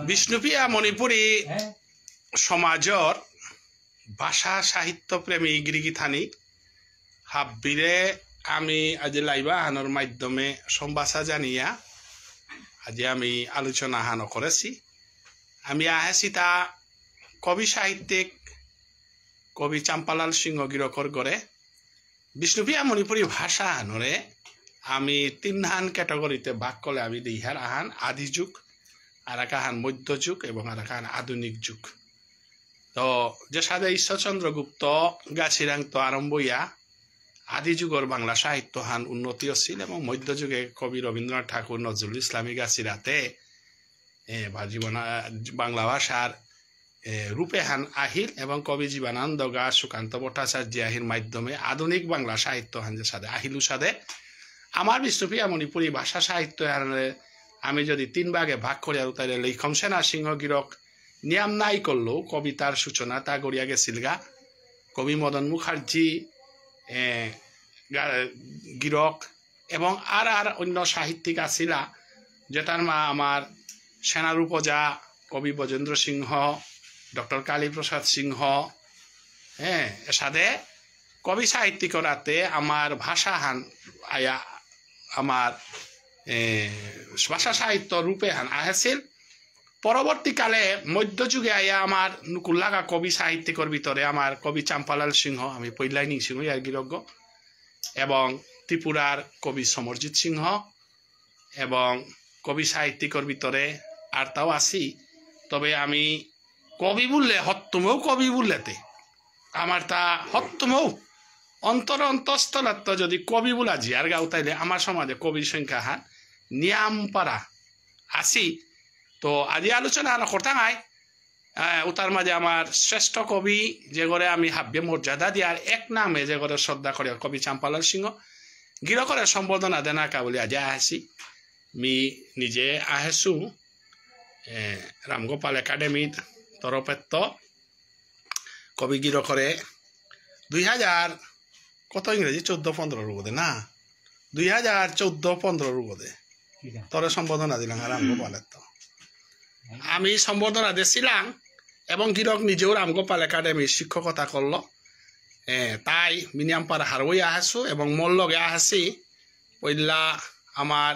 বিষ্ণুপ্রিয়া মণিপুরী সমাজর ভাষা সাহিত্য প্রেমী গিরিগিথানি হাব্বিরে আমি আজ লাইবা হানোর মাধ্যমে সম্ভাষা জানিয়া আজ আমি আলোচনা হানো করেছি। আমি আহেছি তা কবি সাহিত্যিক কবি চাম্পালাল সিংহ গিরকর গড়ে বিষ্ণুপ্রিয়া মণিপুরী ভাষা হানরে আমি তিনহান ক্যাটাগরিতে ভাগ করলে আমি দিহার আহান আদি যুগ, আর এক আহান মধ্যযুগ এবং আর এক আহান আধুনিক যুগ। তো যে সাদে ঈশ্বরচন্দ্র গুপ্ত গাছিরাং তো আরম্ভ ইয়া আদি যুগর বাংলা সাহিত্য হান উন্নতি আছিল এবং মধ্যযুগে কবি রবীন্দ্রনাথ ঠাকুর নজরুল ইসলামী গাছিরাতে জীবন বাংলা ভাষার রূপে হান আহিল এবং কবি জীবনানন্দ গা সুকান্ত ভট্টাচার্য আহির মাধ্যমে আধুনিক বাংলা সাহিত্য হান যে সাদে আহিলু সাদে আমার বিষ্ণুপ্রিয়া মণিপুরী ভাষা সাহিত্য আমি যদি তিন ভাগে ভাগ করি আর তাই লেখম সেনা সিংহ গিরক নিয়ম নাই করলেও কবিতার সূচনা তা গড়িয়া গেছিল গা কবি মদন মুখার্জি গিরক এবং আর অন্য সাহিত্যিক আসিলা যেটার মা আমার সেনারূপ যা কবি ব্রজেন্দ্র সিংহ, ডক্টর কালীপ্রসাদ সিংহ, সাথে কবি সাহিত্যিকরাতে আমার ভাষা হান আয়া আমার ভাষা সাহিত্য রূপে হান আহেছিল। পরবর্তীকালে মধ্যযুগে আয়া আমার নুকুল্লাগা কবি সাহিত্যিকর ভিতরে আমার কবি চাম্পালাল সিংহ আমি পইলাই নিয়েছিল ইয়ার গিরজ্ঞ এবং ত্রিপুরার কবি সমরজিৎ সিংহ এবং কবি সাহিত্যিকর ভিতরে আর তাও আসি। তবে আমি কবি বললে হত্তমেও কবি বললেতে আমার তা হত্তমেও অন্তরস্থলাত্ম যদি কবি বলা জি আর গাও তাইলে আমার সমাজে কবির সংখ্যা হান নিয়াম পারা আসি। তো আজি আলোচনা করতে নাই উতার মাঝে আমার শ্রেষ্ঠ কবি যে করে আমি হাব্যে মর্যাদা দিয়ার এক নামে যে করে শ্রদ্ধা করে কবি চাম্পালাল সিংহ গিরকরে সম্বোধনা দেনাকা বলে আজি আহেছি। মি নিজে আহেছু রামগোপাল একাডেমির তরফেত্ত কবি গিরকরে 2000 কত ইংরেজি 14-15 বোধে না 2014-15 বোধে তরে সম্বোধনা দিলাম রামগোপালের। তো আমি সম্বোধনা দিয়েছিলাম এবং গিরক নিজেও রামগোপাল একাডেমির শিক্ষকতা করলো। তাই মিনিয়ামপাড়া হারবই আহেছু এবং মোর লগে আহেছি পইলা আমার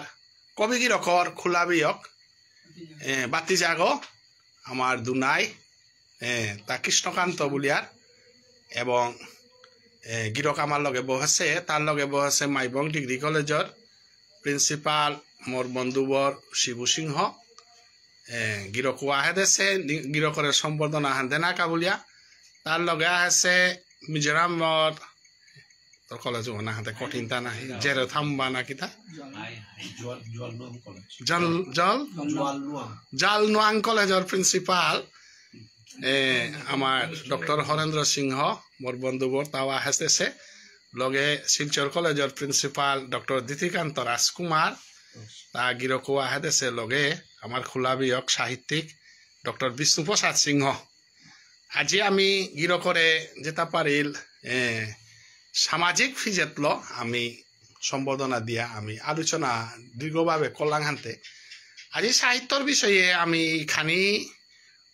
কবি গিরকর খোলা বিয়ক বাতিজাগ আমার দুনাই তা কৃষ্ণকান্ত বুলিয়ার এবং গিরক আমার লগে বহেছে তার লগে বহেছে মাইবং ডিগ্রি কলেজর প্রিন্সিপাল মোর বন্ধুবর শিবু সিংহ গিরকু আহে দেছে গিরকরের সম্বর্ধনা হান দেনা কাবুলিয়া তার লগে আহেছে মিজোরামর তোর কলেজ না হাতে কঠিনতা নাহি জেরো থাম্বা না কিতা জাল নোয়াং কলেজর প্রিন্সিপাল আমার ডক্টর হরেন্দ্র সিংহ মোর বন্ধুবর তাও আহেছে লগে শিলচর কলেজর প্রিন্সিপাল ডক্টর দিতিকান্ত রাজকুমার তা গিরকু আহেছে লগে আমার খোলা বিয়ক সাহিত্যিক ডক্টর বিষ্ণুপ্রসাদ সিংহ। আজি আমি গিরকরে যেটা পারিল সামাজিক ফিজেতল আমি সম্বোধনা দিয়া আমি আলোচনা দীর্ঘভাবে করলাম হানতে। আজি সাহিত্যর বিষয়ে আমি খানি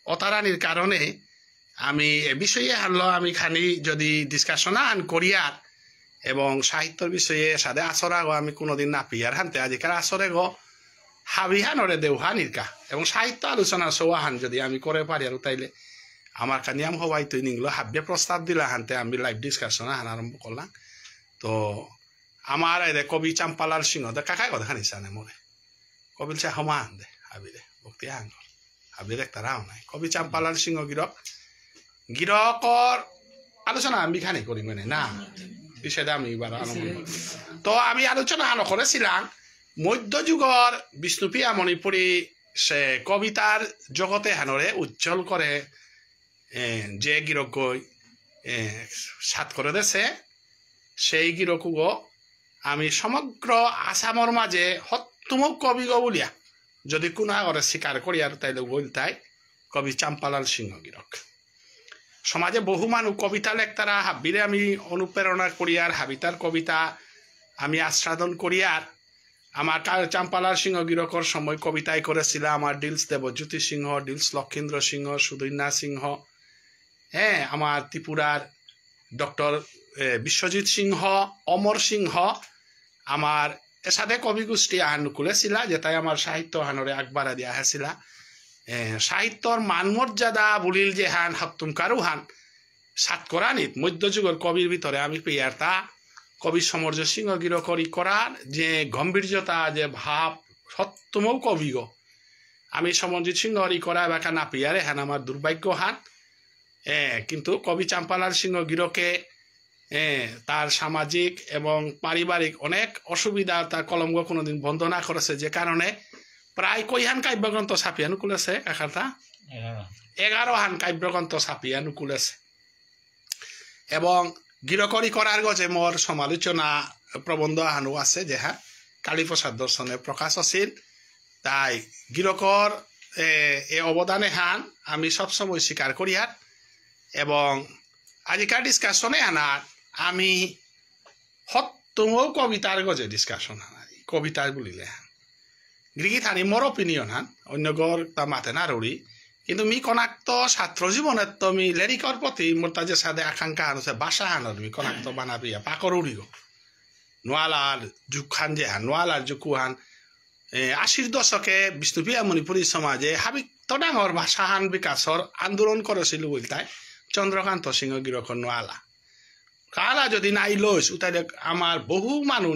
অতারানির কারণে আমি এ বিষয়ে হানল আমি খানি যদি ডিসকাশন আন করিয়ার এবং সাহিত্যর বিষয়ে সাদে আসরা গো আমি কোনোদিন না পিয়ার হানতে আজিকার আসরে গো হাবিহানরে দেওহানিরকা এবং সাহিত্য আলোচনা সৌহান যদি আমি করে পারি আর তাইলে আমার কানিয়াম হবাই তুই নিগুলো হাব্যে প্রস্তাব দিলা হানতে আমি লাইভ ডিসকাশন হান আরম্ভ করলাম। তো আমার কবি চাম্পালাল সিংহ দে কাকাই কথা খানিসানে মরে কবিল চা হমান দে হাবিরে ভক্তি হাঙ্গ হাবির একটা রাও নাই কবি চাম্পালাল সিংহ গিরকর আলোচনা আমি খানি করি মানে না বিষয়টা আমি এবার আরম্ভ করি। তো আমি আলোচনা আনো করেছিলাম মধ্যযুগর বিষ্ণুপ্রিয়া মণিপুরী সে কবিতার জগতে হানরে উজ্জ্বল করে যে গিরক সাত করে দেছে সেই গিরকুগ আমি সমগ্র আসামর মাঝে হত্তমুখ কবি গো বলিয়া যদি কোনো আগরে স্বীকার করি আর তাইলে বলতাই কবি চাম্পালাল সিংহ গিরক। সমাজে বহু মানুষ কবিতা লেখতারা হাবিরে আমি অনুপ্রেরণা করিয়ার হাবিতার কবিতা আমি আস্বাদন করিয়ার আমার চাম্পালার সিংহ গিরকর সময় কবিতায় করেছিল আমার ডিলস দেবজ্যোতি সিংহ, ডিলস লক্ষেন্দ্র সিংহ, সুদৈন্যা সিংহ, হ্যাঁ, আমার ত্রিপুরার ডক্টর বিশ্বজিৎ সিংহ, অমর সিংহ, আমার এসাথে কবি গোষ্ঠী আহান খুলেছিলা যেটাই আমার সাহিত্য হানরে আগবাড়া দিয়া হয়েছিলা। সাহিত্যর মান মর্যাদা বলিল যে হান হত্তুমকারু হান সাতকরানিত মধ্যযুগের কবির ভিতরে আমি পেয়ারতা কবি সমর্য সিংহ গিরকরি করার যে গম্ভীর্যতা, যে ভাব, সত্যমও কবি গো আমি সমরজিৎ সিংহ হরি করা এবার না পেয়ারে হান আমার দুর্ভাগ্য হান। কিন্তু কবি চাম্পালাল সিংহ গিরকে তার সামাজিক এবং পারিবারিক অনেক অসুবিধা তার কলঙ্ক কোনোদিন বন্ধ না করেছে, যে কারণে প্রায় কইহান কাব্যগ্রন্থ ছাপিয়ানো খুলেছে, এখানটা 11 হান কাব্যগ্রন্থ ছাপিয়ানো খুলেছে। এবং গিরকরি করার গজে মোর সমালোচনা প্রবন্ধ আহানো আছে, যে হ্যাঁ কালীপ্রসাদ দর্শনে প্রকাশ আছিল। তাই গিরকর এ অবদানে হান আমি সবসময় স্বীকার করি। আর এবং আজিকার ডিসকাশনে আনার আমি সত্যমও কবিতার গজে ডিসকাশন আনার কবিতা বলিলে হান গিরিগি থানি মোর অপিনিয়ন হান অন্য গর তা মাতে না রড়ি, কিন্তু মি কনাক্ত ছাত্র জীবনের তো মি লেরিকর প্রতি মোর তাজের সাথে আকাঙ্ক্ষা আনছে বাসা হানর মি কনাক্ত বানাবি পাকর উড়ি গো নোয়ালার যুগ খান যে হান নোয়ালার যুগু হান 80 দশকে বিষ্ণুপ্রিয়া মণিপুরী সমাজে হাবিক ডাঙর ভাষা হান বিকাশর আন্দোলন করেছিল বলতাই চন্দ্রকান্ত সিংহ গিরকর নোয়ালা কালা যদি নাই লইস উতাই আমার বহু মানুষ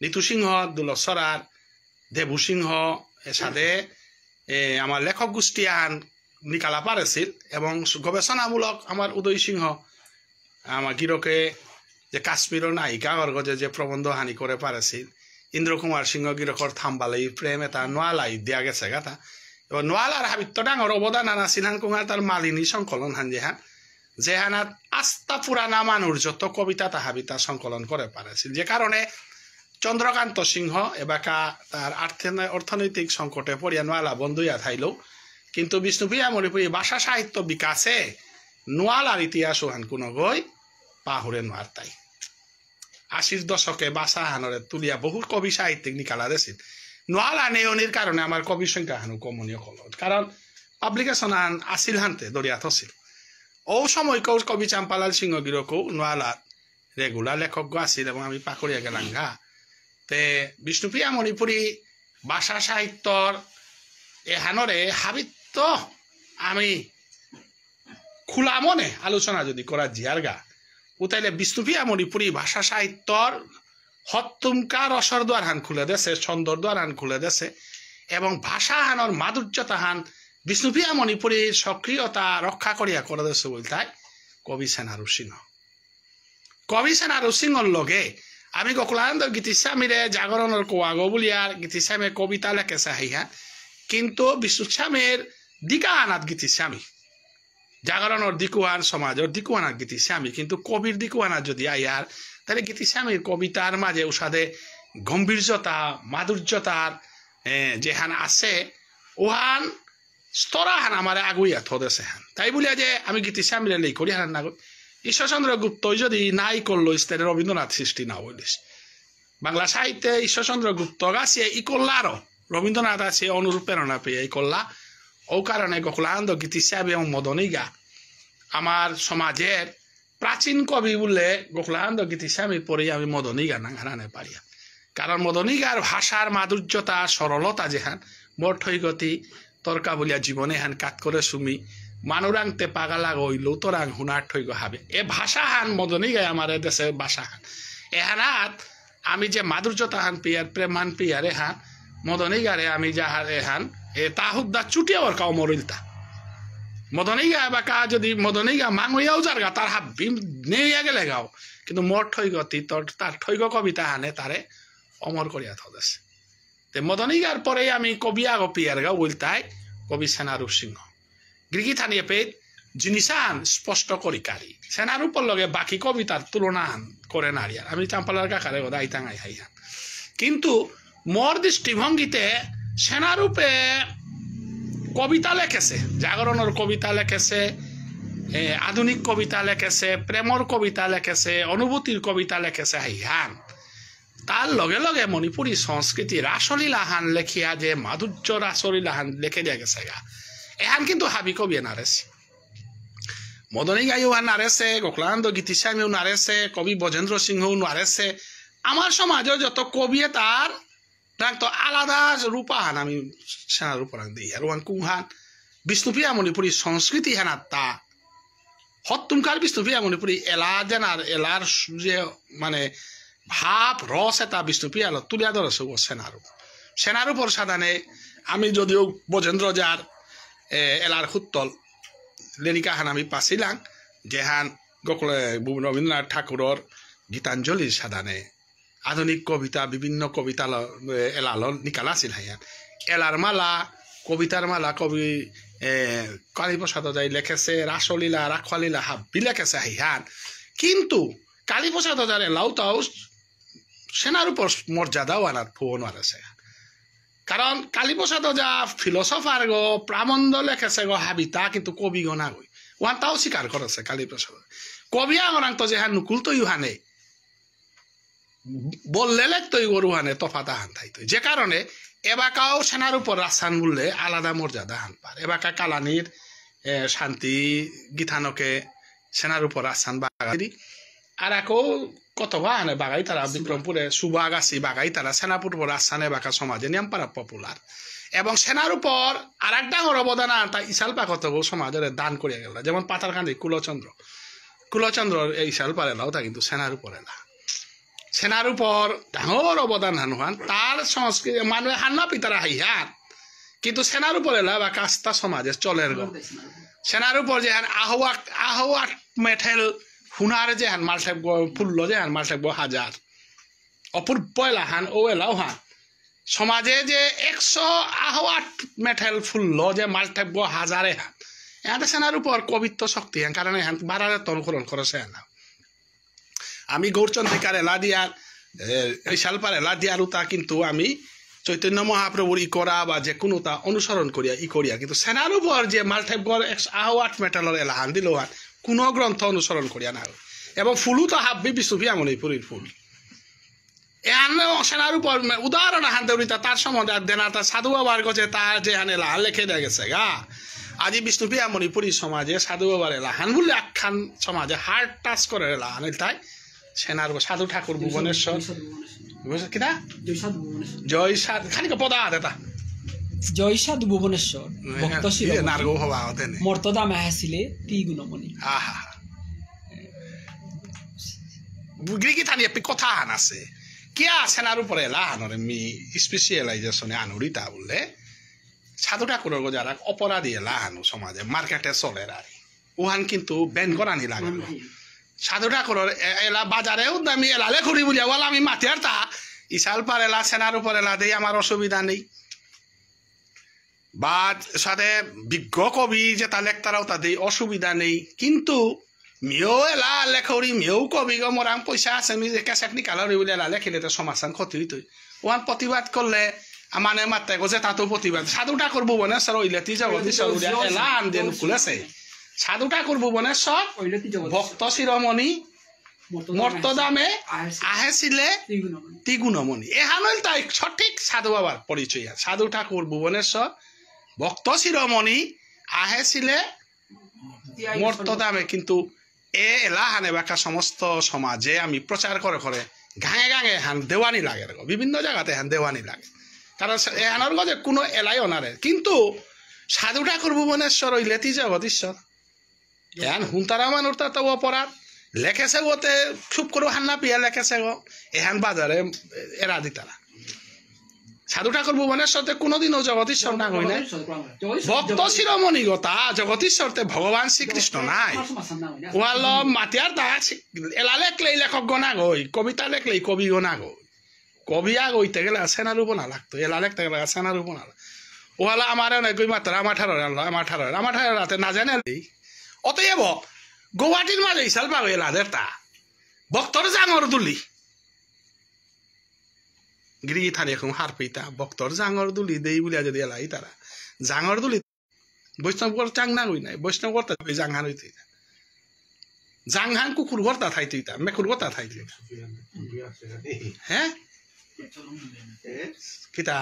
নিতু সিংহ, দুলভ সরার, দেবু সিংহ সাথে আমার লেখক গোষ্ঠী আন নিকালা পারেছিল। এবং গবেষণামূলক আমার উদয় সিংহ আমার গিরকে যে কাশ্মীরের নায়িকা অর্গজে যে প্রবন্ধ হানি করে পারেছিল, ইন্দ্র কুমার সিংহ গিরকর থাম্বালাই প্রেম এটা নোয়ালাই দিয়া গেছে গাথা। এবং নোয়ালার হাবিত্য ডাঙর অবদান আনা সিনহান কুমার তার মালিনী সংকলন হান যে হানাত আস্তা পুরানা মানুষ যত কবিতা তাহাবিতা সংকলন করে পারেছিল, যে কারণে চন্দ্রকান্ত সিংহ এবাকা তার অর্থনৈতিক সংকটে পড়িয়া নোয়ালা বন্ধুইয়া থাইলেও কিন্তু বিষ্ণুপ্রিয়া মণিপুরী ভাষা সাহিত্য বিকাশে নোয়ালার ইতিহাস হান কোনো গই পাহুরে নোয়ার তাই 80 দশকে বাসা হানরে তুলিয়া বহু কবি সাহিত্যিক নিকালা দিয়েছিল। নোয়ালা নেয়নির কারণে আমার কবির সংখ্যা হানু কমনীয় হল, কারণ পাবলিকেশন হান আসিল হানতে দরিয়াত হছিল। ও সময় কবি চাম্পালাল সিংহ গিরকও নোয়ালার রেগুলার লেখক আসিল এবং আমি পাকড়িয়া গেলাম ঘা তে বিষ্ণুপ্রিয়া মণিপুরী ভাষা সাহিত্যর এহানরে হাবিত্য আমি খোলা মনে আলোচনা যদি করা জিয়ার গা উতাইলে বিষ্ণুপ্রিয়া মণিপুরী ভাষা সাহিত্যর হত্তুমকা রসর দ্বার হান খুলে দেছে, ছন্দর দ্বার হান খুলে দেছে এবং ভাষা হানর মাধুর্যতা হান বিষ্ণুপ্রিয়া মণিপুরীর সক্রিয়তা রক্ষা করিয়া করে দেছে বলতাই কবি সেনারু সিংহ। কবি সেনারু সিংহর লগে আমি গোকুলানন্দ গীতিস্বামীরে জাগরণের কোয়াগো বলিয়ার গীতিস্বামী কবিতা লেখেছে হাইহা, কিন্তু বিষ্ণুস্বামীর দিকা আনাত গীতিস্বামী জাগরণের দিকুয়ান সমাজের দিকুয়ানার গীতিস্বামী, কিন্তু কবির দিকুয়ানার যদি আইয়ার তাহলে গীতিস্বামীর কবিতার মাঝে উসাদে গম্ভীর্যতা মাধুর্যতার যে হান আছে ওহান স্তরা হান আমার আগুইয়া থদেছে হান। তাই বলিয়া যে আমি গীতিস্বামীরে লেই করি হান না ঈশ্বরচন্দ্র গুপ্ত যদি নাই করলো ইস্তারে রবীন্দ্রনাথ সৃষ্টি না বলিস বাংলা সাহিত্যে ঈশ্বরচন্দ্র গুপ্ত গাছে ই করলা আরো রবীন্দ্রনাথ আছে অনুপ্রেরণা পেয়ে এই করলা। ও কারণে গোকুলানন্দ গীতিস্বামী এবং মদনীগা আমার সমাজের প্রাচীন কবি বললে গোকুলানন্দ গীতিস্বামী পড়ে আমি মদনীগা না হারানে পারিয়া, কারণ মদনীগার ভাষার মাধুর্যতা সরলতা যেহান মোর ঠৈগতি তর্কা বলিয়া জীবনে হান কাট করে সুমি মানুরাংতে পাগালা গইল তোরাং হুনার ঠৈগ হাবে এ ভাষা হান মদনী গায় আমার দেশে ভাষা হান এহানাত আমি যে মাধুর্যতা হান পিয়ার প্রেম হান পিয়ার এহান মদনী গারে আমি যাহার এহান এ তাহুদ্দা চুটিয়া ওর কাউ মরিলতা মদনী গা বা কা যদি মদনী গা মাঙইয়াও যার গা তার হাত নেইয়া গেলে গাও, কিন্তু মোর ঠৈগতি তার ঠৈগ কবিতা হানে তারে অমর করিয়া থদেছে। তে মদনী গার পরে আমি কবি আগো পিয়ার গা বলতাই কবি সেনারু সিংহ গিরিগি থানিয়ে পেয়ে জিনিসান স্পষ্ট করি কারি সেনারূপর লগে বাকি কবিতার তুলনা করে নারিয়ার আমি চাম্পালার কাকারে ওদা আইতাঙাই হাইহান, কিন্তু মোর দৃষ্টিভঙ্গিতে সেনারূপে কবিতা লেখেছে, জাগরণের কবিতা লেখেছে, আধুনিক কবিতা লেখেছে, প্রেমর কবিতা লেখেছে, অনুভূতির কবিতা লেখেছে হাইহান। তার লগে লগে মণিপুরী সংস্কৃতি রাসলীলাহান লেখিয়া যে মাধুর্য রাসলীলাহান লেখে দিয়া গেছে গা এহান কিন্তু হাবি কবি নারেছে মদনী গাইও নারেছে গোকলানন্দ গীতিস্বামীও নারেছে কবি ব্রজেন্দ্র সিংহও নারেছে আমার সমাজে যত কবি তার তো আলাদা রূপাহান আমি সেনা রূপাহান দিই আর ওয়ান কুহান বিষ্ণুপ্রিয়া মণিপুরী সংস্কৃতি হেন তা হতুমকার বিষ্ণুপ্রিয়া মণিপুরী এলা যেনার এলার যে মানে ভাব রস এটা বিষ্ণুপ্রিয়া তুলিয়া ধরেছে সেনার উপর সাধানে আমি যদিও ব্রজেন্দ্র যার এলার সুত্তল লেরিকাহান আমি পাছিলাম যেহান রবীন্দ্রনাথ ঠাকুরের গীতাঞ্জলির সাধানে আধুনিক কবিতা বিভিন্ন কবিতা এলাল নিকালা আছিল হাইয়ান এলার মালা কবিতার মালা কবি কালীপ্রসাদ যাই লেখেছে রাসলীলা রাখওয়ালীলা হাব্বি লেখেছে হাইহান কিন্তু কালীপ্রসাদ যার এলাও তাও সেনার উপর মর্যাদাও আনার ফোন আছে কারণ কালীপ্রসাদ যা ফিলোসফার গো প্রাবন্ধ লেখেছে গো হাবিতা কিন্তু কবি গো না গই ওয়ান তাও স্বীকার করেছে কালীপ্রসাদ কবি আগরাং তো যে হ্যাঁ নুকুল তো ইহানে বললে লেখতই গরুহানে তফাতা হান থাইতো যে কারণে এবাকাও সেনার উপর রাসান বললে আলাদা মর্যাদা হান পার এবাকা কালানির শান্তি গীতানকে সেনার উপর রাসান বাগাই আর একও কত বাহানে বাগাই তারা বিক্রমপুরে সুবাগাছি বাগাই তারা সেনাপুর উপর রাসান এবাকা সমাজে নিয়মপাড়া পপুলার এবং সেনার উপর আর এক ডাঙর অবদান তা ইশাল পাকত সমাজের দান করিয়া গেল যেমন পাতারকান্দি কুলচন্দ্র এই ইশাল পারেলাও তা কিন্তু সেনার উপর এলা সেনার উপর ডাঙর অবদান হানুহান তার সংস্কৃতি মানুষ হান্না পিতারা হাইহান কিন্তু সেনার উপর এলা বা কাস্তা সমাজে চলের গো সেনার উপর যে আহওয়াট মেঠেল হুনার যে হান মালঠেব ফুল্ল যে হান মালঠেব হাজার অপূর্ব এলাহান ও এলাও হান সমাজে যে 100 আহওয়াট মেঠেল ফুল্ল যে মালঠেব হাজারে হান এহাতে সেনার উপর কবিত্ব শক্তি হান কারণ এহান বারারে তনকরণ করেছে না আমি গৌরচন্দ্রিকার এলা দিয়ার এই শালপার এলা দিয়ার তা কিন্তু আমি চৈতন্য মহাপ্রভুর ই করা বা যে কোনো তা অনুসরণ করিয়া কিন্তু সেনার উপর যে মালঠেব গড় 108 মেটালের এলাহান দিল কোনো গ্রন্থ অনুসরণ করিয়া না এবং ফুলও তো হাব্বি বিষ্ণুপ্রিয়া মণিপুরীর ফুল এহান সেনার উপর উদাহরণ হান দেউরিতা তার সম্বন্ধে দেনা তার সাধু বাবার গছে তার যে হান এলাহান লেখে দেয়া গেছে গা আজি বিষ্ণুপ্রিয়া মণিপুরী সমাজে সাধু বাবার এলাহান বলে একখান সমাজে হার্ট টাচ করে এলাহান তাই সেনার সাধু ঠাকুর ভুবনেশ্বর কিনা জয় সাধু খালি পদা দেতা জয় সাধু ভুবনেশ্বর ভক্ত নারগো হওয়া মর্তদা মেহাছিলে তিগুণমণি গ্রিকি থানি আপনি কথা হান আছে কিয়া সেনার উপরে এলা হানরে মি স্পেশালাইজেশনে আনুরিতা বললে সাধু ঠাকুরের যারা অপরাধী এলা হানু সমাজে মার্কেটে চলে আর ওহান কিন্তু ব্যান করানি লাগে সাধু ঠাকুরের এলা বাজারেও দামি এলালে ঘুরি বলিয়া বল আমি মাতিয়ার তা ইশাল পার এলা সেনার উপর এলা দেই আমার অসুবিধা নেই বা সাথে বিজ্ঞ কবি যে তা লেখতারাও তাদের অসুবিধা নেই কিন্তু মেয়েও এলা লেখরি মেয়েও কবি গো মোরাং পয়সা আছে আমি যে ক্যাসেট নিকালরি বলে এলা লেখিলে তো সমাধান ক্ষতি হইতই ওয়ান প্রতিবাদ করলে মানে মাত্রে গোছে তাতো প্রতিবাদ সাধু ঠাকুর ভুবনেশ্বর ওইলেতি জগদীশ্বর এলা আন দিয়ে খুলেছে সাধু ঠাকুর ভুবনেশ্বর ভক্ত শিরোমণি মর্তদামে আহেছিলে তিগুণমণি এহানই তাই সঠিক সাধু বাবার পরিচয় সাধু ঠাকুর ভুবনেশ্বর ভক্ত শিরোমণি আহেছিলে মর্তদামে কিন্তু এ এলাহানে বাকা সমস্ত সমাজে আমি প্রচার করে গাঁয়ে গাঁয়ে হান দেওয়ানি লাগে বিভিন্ন জায়গাতে হান দেওয়ানি লাগে কারণ এহানোর গজে কোনো এলাই অনারে কিন্তু সাধু ঠাকুর ভুবনেশ্বর ওই লেতি জগদীশ্বর এহান হুন্তারা মানুষ তো অপরাধ লেখেছে গোতে খুব করে হান্না পিয়া লেখেছে গো এহান বাজারে এরা দিতারা সাধু ঠাকুর ভুবনেশ্বরতে কোনোদিনও জগদীশ্বর না হই নাই ভক্ত শিরোমণি গতা জগদীশ্বরতে ভগবান শ্রীকৃষ্ণ নাই ওয়াল মাতিয়ার তা এলা লেখলেই লেখক গনা গই কবিতা লেখলেই কবি গনা গই কবি আগইতে গেলে সেনার উপর না লাগতো এলা লেখতে গেলে সেনার উপর না ওয়ালা আমার অনেক মাত্র আমার ঠারো রাতে না জানে অতএব গুয়াহাটির মাঝে ইশাল পাবো এলাদের তা ভক্তর জাঙর দুলি গিরি থানি এখন হার পেতা ভক্তর জাঙর দুলি দেই বলিয়া যদি এলাই তারা জাঙর দুলি বৈষ্ণব চাং না হই নাই বৈষ্ণব করতে জাংহান হইতে জাংহান কুকুর গর্তা থাইতে মেকুর গর্তা থাইতে হ্যাঁ কিতা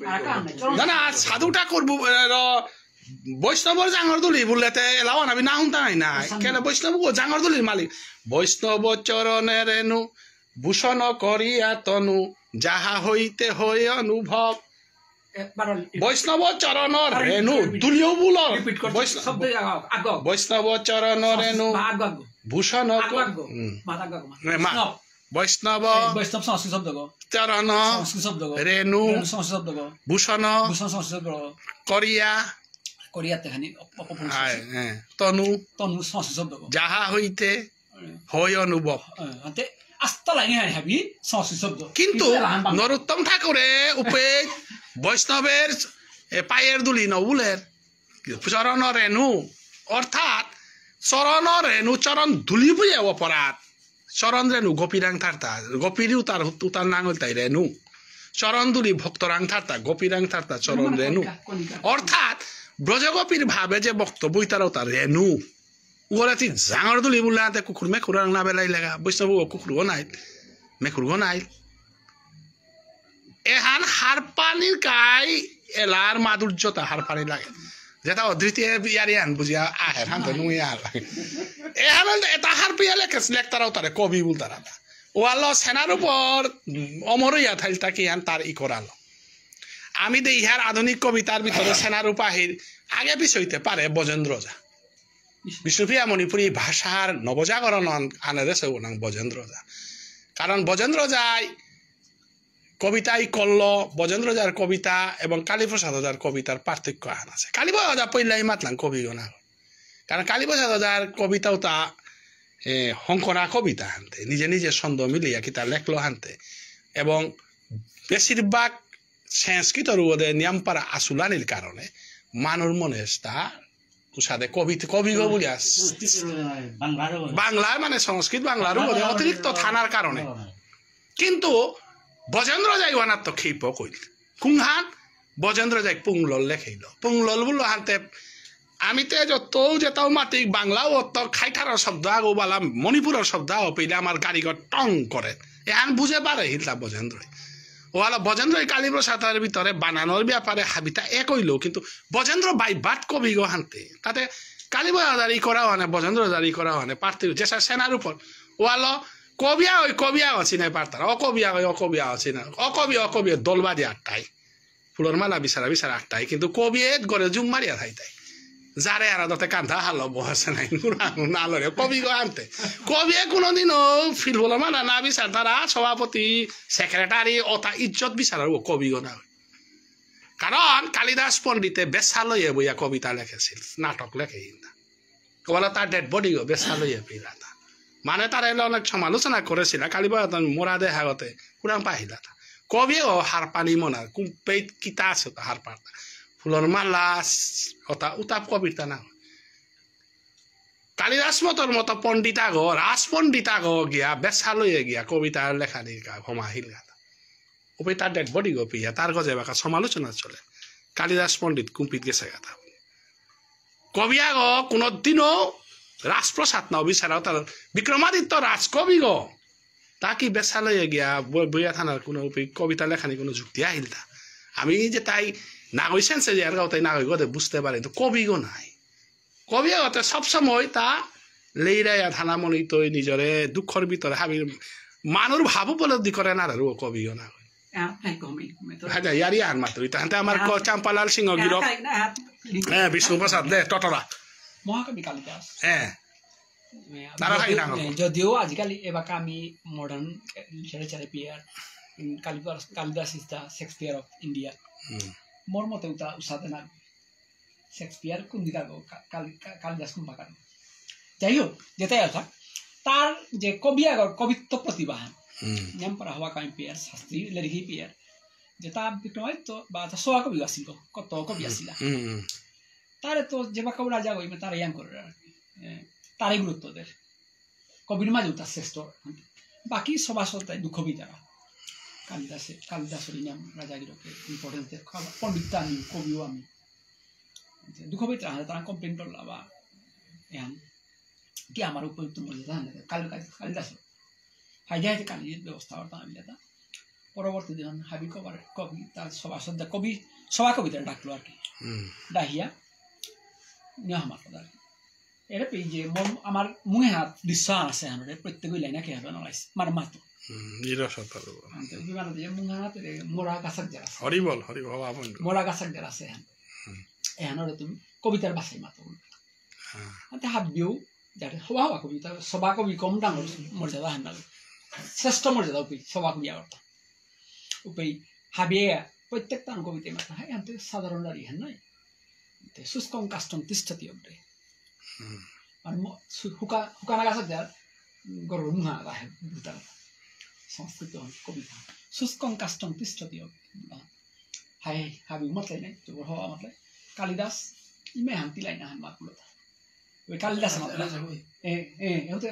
আকান না না সাধুটা করবো বৈষ্ণবর জাঙর দুলি বললেতে এলাও আমি না শুনতা নাই না কেন বৈষ্ণব জাঙর দুলির মালিক বৈষ্ণব চরণে রেণু ভূষণ করিয়া তনু যাহা হইতে হয়ে অনুভব বৈষ্ণব চরণ রেণু দুলিও বল বৈষ্ণব চরণ রেণু ভূষণ বৈষ্ণব বৈষ্ণব সংস্কৃত শব্দ চরণ সংস্কৃত শব্দ রেণু সংস্কৃত শব্দ ভূষণ ভূষণ সংস্কৃত করিয়া কোরিয়াতে খানি তনু তনু সংস্কৃত শব্দ যাহা হইতে হয় অনুভব আতে আস্তা লাগে হাবি সংস্কৃত শব্দ কিন্তু নরোত্তম ঠাকুরে উপে বৈষ্ণবের পায়ের দুলি নবুলের চরণ রেণু অর্থাৎ চরণ রেণু চরণ দুলি বুঝে অপরাধ চরণ রেণু গোপীরাং থার্তা গোপীরও তার নাঙল তাই রেণু চরণ দুলি ভক্তরাং থার্তা গোপীরাং থার্তা চরণ রেণু অর্থাৎ ব্রজগোপীর ভাবে যে বক্তব্য তারাও তার রেণু ওরাতি জাঙর দুলি বললে আতে কুকুর মেকুর না বেলাই লাগা বৈষ্ণব কুকুর নাই মেকুর নাই এহান হার পানির কাই এলার মাধুর্যতা হার পানি লাগে যেটা অদ্বিতীয় ইয়ারিয়ান বুঝিয়া আহের হান তো নুই আর এহান এটা হার পিয়া লেখ তারাও তারে কবি বল তারা ওয়াল সেনার উপর অমরইয়া থাইল তাকে ইয়ান তার ই করালো আমি দে ইহার আধুনিক কবিতার ভিতরে সেনার উপাহির আগে পিছ হইতে পারে বজেন্দ্র যা বিষ্ণুপ্রিয়া মণিপুরী ভাষার নবজাগরণ আনে দেশে ওনাং বজেন্দ্র যা কারণ বজেন্দ্র যায় কবিতাই কল্ল বজেন্দ্র যার কবিতা এবং কালীপ্রসাদ যার কবিতার পার্থক্য আন আছে কালীপ্রসাদ পইলাই মাতলাম কবি না কারণ কালীপ্রসাদ যার কবিতাও তা হংকরা কবিতা হানতে নিজে নিজে ছন্দ মিলিয়া কিতা লেখলো হানতে এবং বেশিরভাগ সংস্কৃত রূপে নিয়মপাড়া আসুলানির কারণে মানুষ মনে তা উষাদে কবিতা কবি বলিয়া বাংলার মানে সংস্কৃত বাংলার অতিরিক্ত থানার কারণে কিন্তু বজেন্দ্র যাই ওনার তো ক্ষেপ কইল কুংহান বজেন্দ্র যাই পুংলল লেখাইল পুংলল বললো হানতে আমি তো যত যেতাও মাতি বাংলাও অত খাইঠার শব্দ আগো বালা মণিপুরের শব্দ আগো পেলে আমার কারিগর টং করে এহান বুঝে পারে হিলতা বজেন্দ্র ওয়ালা বজেন্দ্র কালীপ্রসাদের ভিতরে বানানোর ব্যাপারে হাবিতা এক হইল কিন্তু বজেন্দ্র বাই বাট কবি গো হানতে তাতে কালীপ্রসাদ জারি করা হয় বজেন্দ্র জারি করা হয় পার্থিব যেসা সেনার উপর ওয়াল কবিয়া ওই কবিয়া আছি নাই পারতার অকবিয়া ওই অকবিয়া আছি না অকবি দলবাদি আটটাই ফুলর মালা বিচারা আটটাই কিন্তু কবি গড়ে জুম মারিয়া থাইতাই যারে আর তাতে কান্ধা হালো বসে নাই নালরে কবি গো আনতে কবি কোনোদিনও ফিল ফুলর মালা না বিচার তারা সভাপতি সেক্রেটারি অতা ইজ্জত বিচার কবি গো না কারণ কালিদাস পণ্ডিতে বেচা লইয়ে বইয়া কবিতা লেখেছিল নাটক লেখে বলে তার ডেড বডি গো বেচা লইয়ে পিলা মানে তারা এলে অনেক সমালোচনা করেছিল কালীবাদ মোরা দেহা গতে পুরান পাহিলা কবিও হার পানি মনার পেট কিতা আছে তো হার পাতা ফুলর মালা ওটা উতাপ কবিতা না কালিদাস মতর মতো পণ্ডিতা গো রাজ পণ্ডিতা গো গিয়া বেচা লইয়ে গিয়া কবিতা লেখা দিয়ে হমা হিল গাতা ওপে তার ডেড বডি গো পিয়া তার গজে বাকা সমালোচনা চলে কালিদাস পণ্ডিত কুম্পিত গেছে গাতা কবিয়া গো কোনোদিনও রাজপ্রসাদ নাও বিচারাও তার বিক্রমাদিত্য রাজকবি গো তা কি বেচা লইয়া গিয়া বইয়া থানার কোনো কবিতা লেখানি কোনো যুক্তি আহিল তা আমি যে তাই নাগই সেন্সে যে আর তাই নাগই গতে বুঝতে পারি তো কবি গো নাই কবি গতে সবসময় তা লেইরাইয়া থানামণি তো নিজরে দুঃখর ভিতরে হাবি মানুষ ভাব উপলব্ধি করে না আর কবি গো না হ্যাঁ ইয়ারি আর মাত্র তাহাতে আমার চাম্পালাল সিংহ গিরক হ্যাঁ বিষ্ণুপ্রসাদ দে টটরা মহাকবি কালিদাস হ্যাঁ যদিও আজিকালি এবার আমি মডার্ন লিটারেচারে পিয়ার Kalidas is the Shakespeare of India মোর মতে উসাতে না শেক্সপিয়ার কোন দিকা কালিদাস কোন পাকার যাই হোক যেটাই অর্থ তার যে কবিত্ব প্রতিভা নাম পড়া হওয়া কামি পিয়ার শাস্ত্রী লেখি পিয়ার যেটা বিক্রমাদিত্য বা সোয়া কবি আসিল কত কবি আসিলা তারে তো যে বা কবি রাজা কইবে তার ইয়াং করে তারই গুরুত্ব দেয় কবির মাঝেও তার শ্রেষ্ঠ বাকি সবার সাথে দুঃখবি যারা কালিদাসের নাম রাজাগিরকে ইম্পর্টেন্স দেয় পণ্ডিত আমি কবিও আমি দুঃখবি তারা কমপ্লেন করলা বা এহান কি আমার উপযুক্ত মর্যাদা কালিদাস হাইজা হাইজা কালির ব্যবস্থা করতাম আমি এটা পরবর্তী দিন হাবি কবি তার সভাসদ কবি সভা কবিতা ডাকলো আর কি ডাহিয়া নিয়ে আমার কথা আর কি এটা পেয়ে যে আমার মুহে হাত দৃশ্য আছে হানরে প্রত্যেকই লাইনা কে হবে নলাইছে মানে মাতো বিমান দিয়ে মুহে হাত মোরা গাছক যারা আছে হরিবল আপন মোরা গাছক যারা আছে এহানরে তুমি কবিতার ভাষায় মাতো আতে হাবিও যাতে সভা কবিতা সভা কবি কম ডাঙর মর্যাদা হান্নাল শ্রেষ্ঠ মর্যাদা উপি সভা কবি আবর্তা উপি হাবিয়ে প্রত্যেকটা কবিতায় মাথা হ্যাঁ আনতে সাধারণ দাঁড়ি হ্যাঁ নয় শুষ্কং কাষ্টং তিষ্ঠতি অব্দে মানে হুকানা গাছক যার গর্ব মুহা রাহে বুতাল সংস্কৃত কবিতা শুষ্কং কাষ্টং তিষ্ঠতি অব্দে হাই হাবি মতলাই নাই তো হওয়া মতলাই কালিদাস ইমে হান্তি লাইনা হান মাতগুলো ওই কালিদাস মাতলা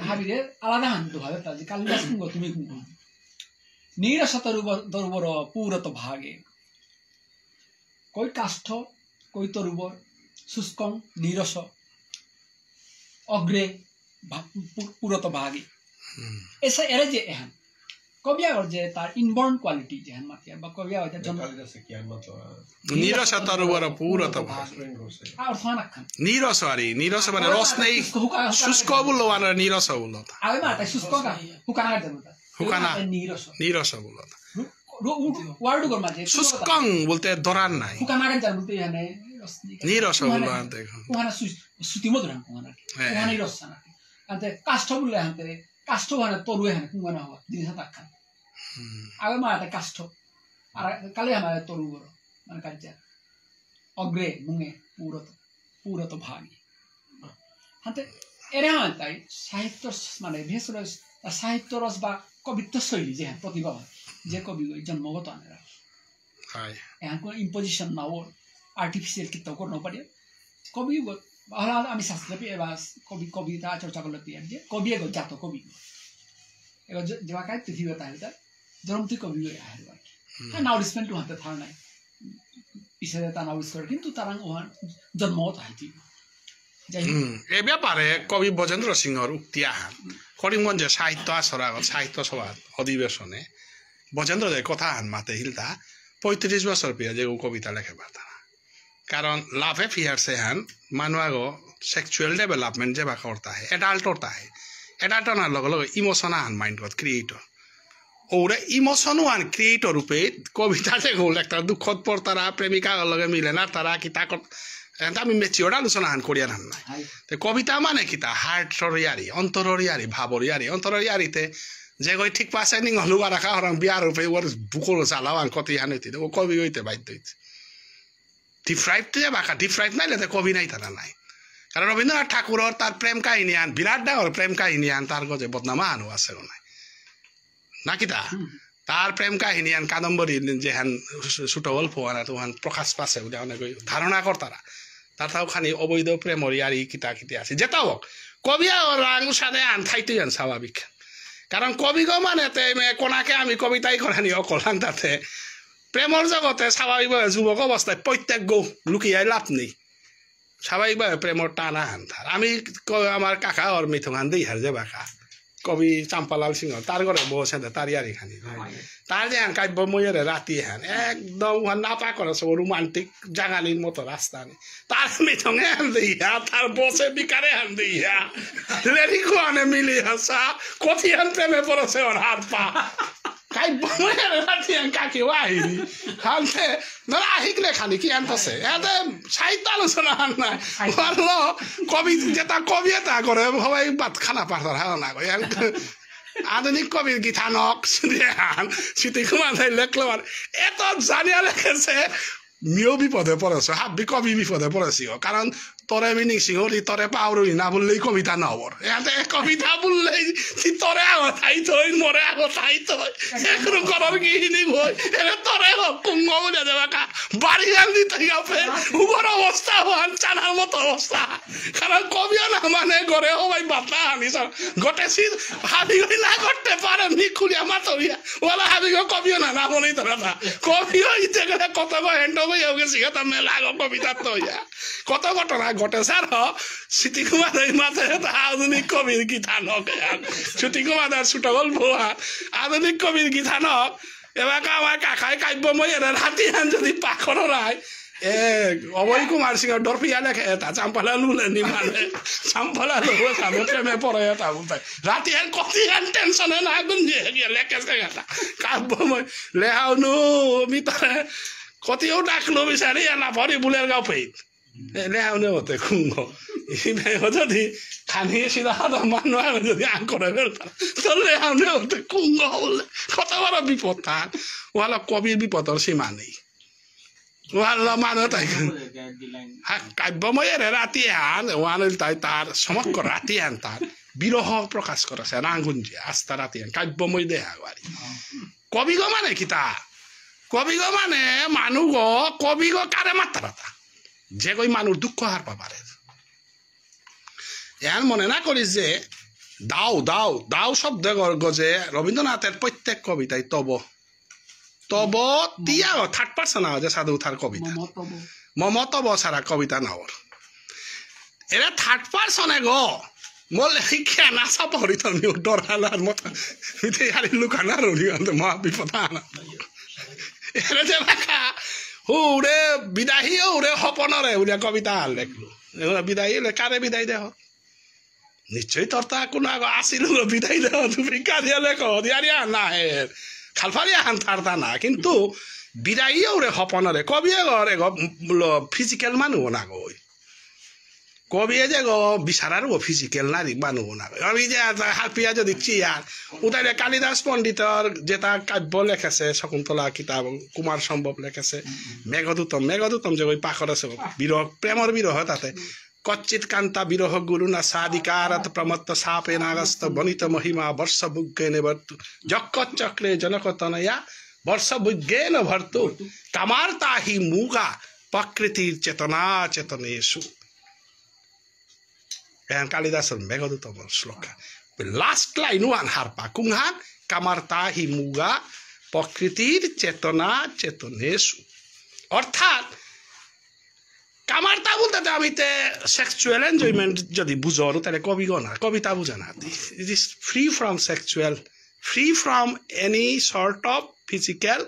হাবিরে আলাদা হান্তু ভাবে তা যে কালিদাস কুঙ্গ তুমি কুঙ্গ নীরস তরুবর পুরত ভাগে কই কাষ্ঠ কই তরুবর শুষ্কং নীরস অগ্রে পুরত ভাগে এসা এরে যে এহান কবি আগর যে তার ইনবর্ন কোয়ালিটি যেহান মাতিয়া বা কবি আগর জন্ম নীরস তরুবর পুরত ভাগে আর থানা খান নীরস মানে রস নেই শুষ্ক বলো আর নীরস বলো আবে মাতা শুষ্ক না হুকানা দেবতা হুকানা নীরস বলো ওয়ার্ড গর মাঝে শুষ্কং বলতে ধরার নাই হুকানা গান জান বলতে এখানে নীরস বলো দেখো ওখানে সুতি মধুরান ওখানে রস না আনতে কাষ্ঠ বললে আনতে কাষ্ঠ মানে তরু এখানে কুমানা হওয়া জিনিস তাক্ষা আগে মাতে কাষ্ঠ আর কালে আমার তরু বড় মানে কাজা অগ্রে মুঙে পুরত ভাগে হাতে এরে হয় তাই সাহিত্য মানে বিশেষ করে সাহিত্য রস বা কবিত্ব শৈলী যে প্রতিভা হয় যে কবি জন্মগত আনেরা এখন কোনো ইম্পোজিশন না ওর আর্টিফিশিয়াল কিতাব করতে পারে কবি আমি শাস্ত্র পেয়ে বা কবিতা চর্চা করলে পেয়ে যে কবি এগো জাত কবি এবার যেবা কাজ পৃথিবী তাহলে জন্মটি কবি আহে আর কি হ্যাঁ নাউরিসমেন্ট হাতে থার নাই পিছনে তা নাউরিস করে কিন্তু তারা ওহান জন্মগত হাইতি এ ব্যাপারে কবি ব্রজেন্দ্র সিংহর উক্তি আহান করিমগঞ্জে সাহিত্য আসরা সাহিত্য সভা অধিবেশনে ব্রজেন্দ্র যে কথা আহান মাতে হিলতা 35 বছর পেয়ে যে কবিতা লেখে পারতা कारण लाभ है फियर से हन मानवा को सेक्सुअल डेवलपमेंट जब करता है एडल्ट होता है एडल्ट होना लग इमोशन आन माइंड को क्रिएटर और इमोशन आन क्रिएटर रूपे कविता से गोल एक दुखद पर तारा प्रेमिका लगे मिले ना तारा किता আমি মেচিওর আলোচনা হান করিয়া হান নাই তো কবিতা মানে কিতা হার্টর ইয়ারি অন্তরর ইয়ারি ভাবর ইয়ারি অন্তরর ইয়ারিতে যে কই ঠিক পাশে নিং হলুয়া রাখা হরং বিয়ার রূপে ওর বুকল চালাও আন কত হান হইতে ও কবি হইতে বাধ্য হইতে ডিপ্রাইভ তো বাঁকা ডিপ্রাইভ নাইলে তো কবি নাই তারা নাই কারণ রবীন্দ্রনাথ ঠাকুরের তার প্রেম কাহিনী আন বিরাট ডাঙর প্রেম কাহিনী আন তার গজে বদনামা আনো আছে নাই না কিতা তার প্রেম কাহিনী আন কাদম্বরী যে হান ছোট গল্প আনা তো হান প্রকাশ পাশে বলে অনেক ধারণা করতারা তার তাও খানি অবৈধ প্রেমর ইয়ারি কিতা কিতে আছে যেটাও হোক কবি রাং সাথে আন থাইতেই আন স্বাভাবিক কারণ কবি গো মানে কোনাকে আমি কবিতাই করানি অকলান তাতে প্রেমর জগতে স্বাভাবিকভাবে যুবক অবস্থায় প্রত্যেক গো লুকিয়াই লাভ নেই স্বাভাবিকভাবে প্রেমর টানা হান থার আমি আমার কাকা ওর মিথুন দিই হার যে বাঁকা কবি চাম্পালাল সিংহ তার ঘরে বসে তার ইয়ারি খানি তার যে কাব্য ময়ের রাতি হ্যান একদম নাপা করে সব রোমান্টিক জাগানির মতো রাস্তা নেই তার মিথুনে হান দিয়া তার বসে বিকারে হান দিয়া রেডি কোয়ানে মিলি হাসা কফি হান প্রেমে পড়েছে ওর হাত পা কাব্য ময়ের রাতি হান কাকি ওয়াহিনি হানতে ধরা আহিকলে খালি কি আনতেছে এতে সাহিত্য আলোচনা হান নাই বললো কবি যেটা কবি এটা করে সবাই ভাত খানা পাঠার হাল না করে আধুনিক কবির গীতা নক স্মৃতি কুমার লেখলো আর এত জানিয়া লেখেছে মিও বিপদে পড়েছ হাবি কবি বিপদে পড়েছি কারণ তোরে মিনিং সিংহলি তোরে পাউরুই না বললেই কবিতা নবর এতে কবিতা বললেই তোরে আগো তাই থই মরে আগো তাই থই একরু করার কি নি বই এরে তোরে হোক কুঙ্গ বলে দেবা কা বাড়ি গান্ধি থেকে উগর অবস্থা হন চানার মতো অবস্থা কারণ কবিও না মানে ঘরে সবাই বাতা আনি গটেছি হাবি গই না করতে পারে নি খুলিয়া মাতরিয়া ওলা হাবি গো কবিও না না মনে তোরা না কবিও ইতে গেলে কত গো হেন্ড হয়ে গেছি তা মেলা গো কবিতা তো ইয়া কত ঘটনা ঘটে স্যার স্মৃতি কুমার এই মাঝে আধুনিক কবির গীতা নক স্মৃতি কুমার ছোট গল্প আধুনিক কবির গীতা নক এবার আমার কাকায় কাব্যময় এর হাতি হান যদি পাখর রায় অভয় কুমার সিং ডরফিয়া লেখে তা চাম্পালা লুলে নি মানে চাম্পালা লুলে সামনে প্রেমে পড়ে তা বলতে রাতি হান কতি হান টেনশনে না গুঞ্জে গিয়ে লেখেছে গাতা কাব্যময় লেহাও নু ভিতরে কতিও ডাকলো বিচারি না ভরি বুলের গাও পেয়ে লেহাও নে হতে খুঙ্গ যদি খানি সিধা মানুষ যদি আং করে ফেলতাম তো লেহাও নে হতে খুঙ্গ বললে কত বড় বিপদ তার ওয়ালা কবির বিপদর সীমা নেই ওয়ালা মানুষ তাই কাব্যময়ের রাতি আন ওয়ান তাই তার সমগ্র রাতি আন তার বিরহ প্রকাশ করেছে রাঙ্গুঞ্জে আস্তা রাতি আন কাব্যময় দেহা বাড়ি কবি গো মানে কি তা কবি গো মানে মানুষ গো কবি গো কারে মাত্রা তা যে কই মানুষ দুঃখ হার পাবারে এর মনে না করিস যে দাও দাও দাও শব্দ গজে রবীন্দ্রনাথের প্রত্যেক কবিতায় তব তব তিয়া থার্ড পার্সন যে সাধু থার কবিতা মম তব ছাড়া কবিতা নাওর এরা থার্ড পার্সনে গো বললে কেনা সাপরি তুমি ডরালার মতো হারি লুকানা রুলি মহা বিপদ আনা এরা যে লেখা হুরে বিদায়ী হুরে হপনরে উলিয়া কবিতা লেখলো বিদায়ী কারে বিদায় দেহ নিশ্চয়ই তোর তা কোনো আসিল বিদায় দেহ তুমি কাঁদিয়া লেখো দিয়ারিয়া না এর খালফারিয়া হান থারতা না কিন্তু বিদায়ী ওরে হপনরে কবিয়ে গরে ফিজিক্যাল মানুষ না গই কবিয়ে যে গো বিচারার ও ফিজিক্যাল নারী মানুষ না গই আমি যে হালপিয়া যদি চিয়ার উঠাইলে কালিদাস পণ্ডিতর যেটা কাব্য লেখেছে শকুন্তলা কিতাব কুমার সম্ভব লেখেছে মেঘদূতম যে ওই পাখর আছে বিরহ প্রেমর বিরহ তাতে কচ্চিৎ কান্তা বিরহ গুরু না সাদিকারত প্রমত্ত সাপে নাগস্ত বনিত মহিমা বর্ষ বুজ্ঞেন ভর্তু যক্কত চক্রে জনক তনয়া বর্ষ বুজ্ঞেন ভর্তু কামার তাহি মুগা প্রকৃতির চেতনা চেতনেশু এখন কালিদাসের মেঘদূতম শ্লোক লাস্ট লাইন ওয়ান হারপা কুংহান কামার তাহি মুগা প্রকৃতির চেতনা চেতনেশু অর্থাৎ কামারতা বলতে আমি সেক্সুয়াল এনজয়মেন্ট যদি বুঝো তাহলে কবি গো না কবিতা বুঝে না it is free from sexual free from any sort of physical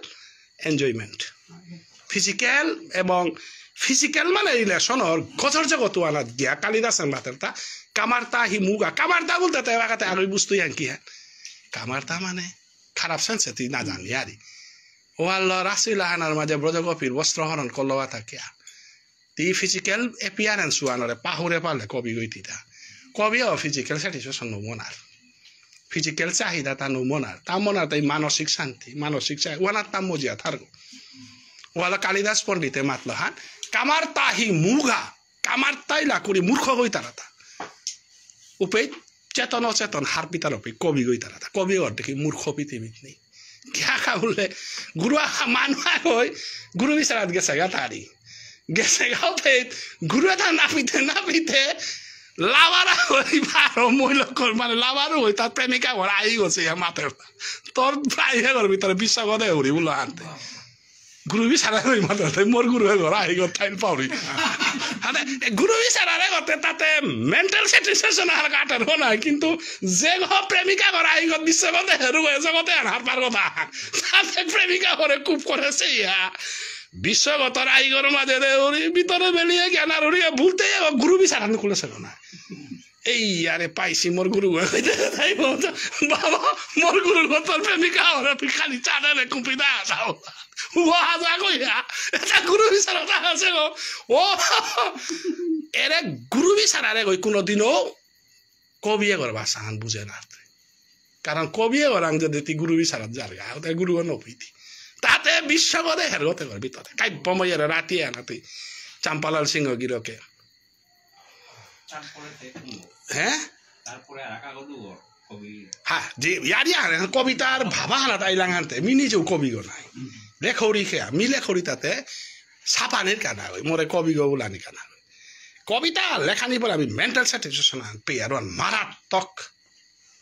enjoyment physical এবং ফিজিক্যাল মানে রিলেশন ওর গজর জগত আনাত গিয়া কালিদাসের মাতের তা কামারতা হি মুগা কামারতা বলতে এলাকাতে আগে বুঝতেই কি হ্যাঁ কামারতা মানে খারাপ সেন্সে তুই না জানি আরি ও আল্লাহ রাসিলাহানার মাঝে ব্রজগোপীর বস্ত্রহরণ করলবা থাকিয়া তি ফিজিক্যাল এপিয়ারেন্স ওয়ানরে পাহুরে পারলে কবি গইতিটা কবিও ফিজিক্যাল স্যাটিসফ্যাকশন মনার ফিজিক্যাল চাহিদা তা মনার তা মনার তাই মানসিক শান্তি মানসিক চাহিদা ওয়ানার তাম মজিয়া থারগো ওয়ালা কালিদাস পণ্ডিতে মাতল হান কামার তাহি মুগা কামার তাইলা করি মূর্খ গই তারাতা উপে চেতন অচেতন হার পিতার উপে কবি গই তারাতা কবি ওর দেখি মূর্খ পৃথিবীত নেই কে বললে গুরু মানুষ হই গুরু বিচারাত গেছে গা তারি গেছে গাও পেট গুরু এটা নাপিতে লাভারা হই বারো মহিলা মানে লাভারও হই তার প্রেমিকা ঘর আই গেছে মাতের তোর প্রায় ঘর ভিতরে বিশ্বগতে হরি বলো আনতে গুরু বিচারা হই মাতে মোর গুরু ঘর আই গর টাইল পাউরি মানে গুরু বিচারারে করতে তাতে মেন্টাল স্যাটিসফ্যাকশন আর কাটার হয় কিন্তু যে ঘর প্রেমিকা ঘর আই গর বিশ্বগতে হেরু হয়ে জগতে আর হার কথা তাতে প্রেমিকা ঘরে খুব করেছে ইয়া বিশ্বগত আইগর মাঝে ভিতরে বেরিয়ে জ্ঞান আর ভুলতে গুরু বিচারানো খুলেছিল না এই আরে পাইছি মোর গুরু তাই বাবা মোর গুরুর তোর প্রেমিকা ওরা খালি চাঁদে কুপি দা যাও ও হাজা কইয়া এটা গুরু বিচারতা আছে গো ও এরে গুরু বিচারারে কই কোনোদিনও কবিয়ে করবা সান বুঝে না কারণ কবিয়ে করাং যদি গুরু বিচারাত যাবে ওটা গুরু নপিতি তাতে বিশ্বগতে হেরগতে ঘর ভিতরে কাব্যময়ের রাতি আনাতে চাম্পালাল সিংহ গিরকে হ্যাঁ হ্যাঁ যে ইয়ারিয়া কবিতার ভাবা হানা তাই লাগানতে মি নিজেও কবি গো নাই লেখরি খেয়া মি লেখরি তাতে ছাপানির কানা ওই মোরে কবি গৌলানি কানা কবিতা লেখানি পরে আমি মেন্টাল স্যাটিসফ্যাকশন পেয়ে আর মারাত্মক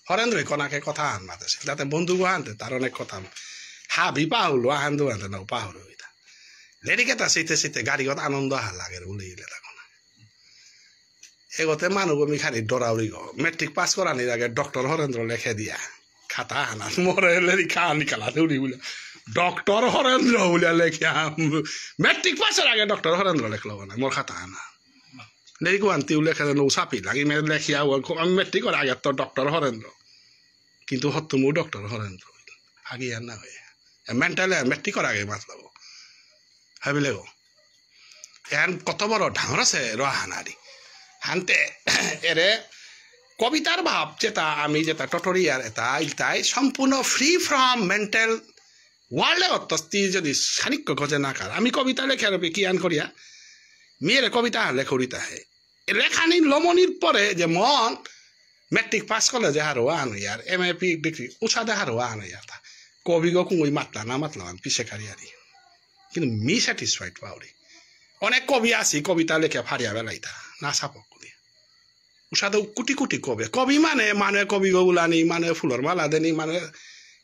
হরেন্দ্র কনাকে কথা আন মাতেছে তাতে বন্ধু আনতে তার অনেক কথা হাবি পাহুলো আহান্দু আনতে নাও পাহুলো হইতা লেডিকেতা শীতে শীতে গাড়ি কথা আনন্দ আহা লাগে বলে দেখো না এগোতে মানুষ আমি খালি ডরাউরি গো মেট্রিক পাস করানির আগে ডক্টর হরেন্দ্র লেখে দিয়া খাতা আনা মোরে লেখা আনি কালা দৌড়ি বলে ডক্টর হরেন্দ্র বলে লেখা মেট্রিক পাসের আগে ডক্টর হরেন্দ্র লেখলো না মোর খাতা আনা লেখো আনতেও লেখা নৌ চাপি লাগি লেখিয়া আমি মেট্রিক করার আগে তো ডক্টর হরেন্দ্র কিন্তু হতো মো ডক্টর হরেন্দ্র আগে আর না হয়ে মেন্টালে মেট্রিক করার আগে মাছ পাবো ভাবিলে গো এখন কত বড় ঢাঙর আছে রাহানারি হানতে এরে কবিতার ভাব যেটা আমি যেটা টটরিয়ার এটা ইলতাই সম্পূর্ণ ফ্রি ফ্রম মেন্টাল ওয়ার্ল্ডে অত্যস্তি যদি সানিক্য গজে না কার আমি কবিতা লেখে আর কি আন করিয়া মেয়ের কবিতা লেখরিতা হে লেখানি লমনির পরে যে মন মেট্রিক পাস করলে যে হারো আন ইয়ার MA ডিগ্রি উষাদে হারো আন ইয়ার কবি গো কুই মাতলা না মাতলাম পিছে কারিয়ারি কিন্তু মি স্যাটিসফাইড পাওরি অনেক কবি আছি কবিতা লেখে ফারিয়া বেলাইতা না সাপক করি উষাদে কোটি কোটি কবি কবি মানে কবি গুলানি মানে ফুলর মালা দেনি মানে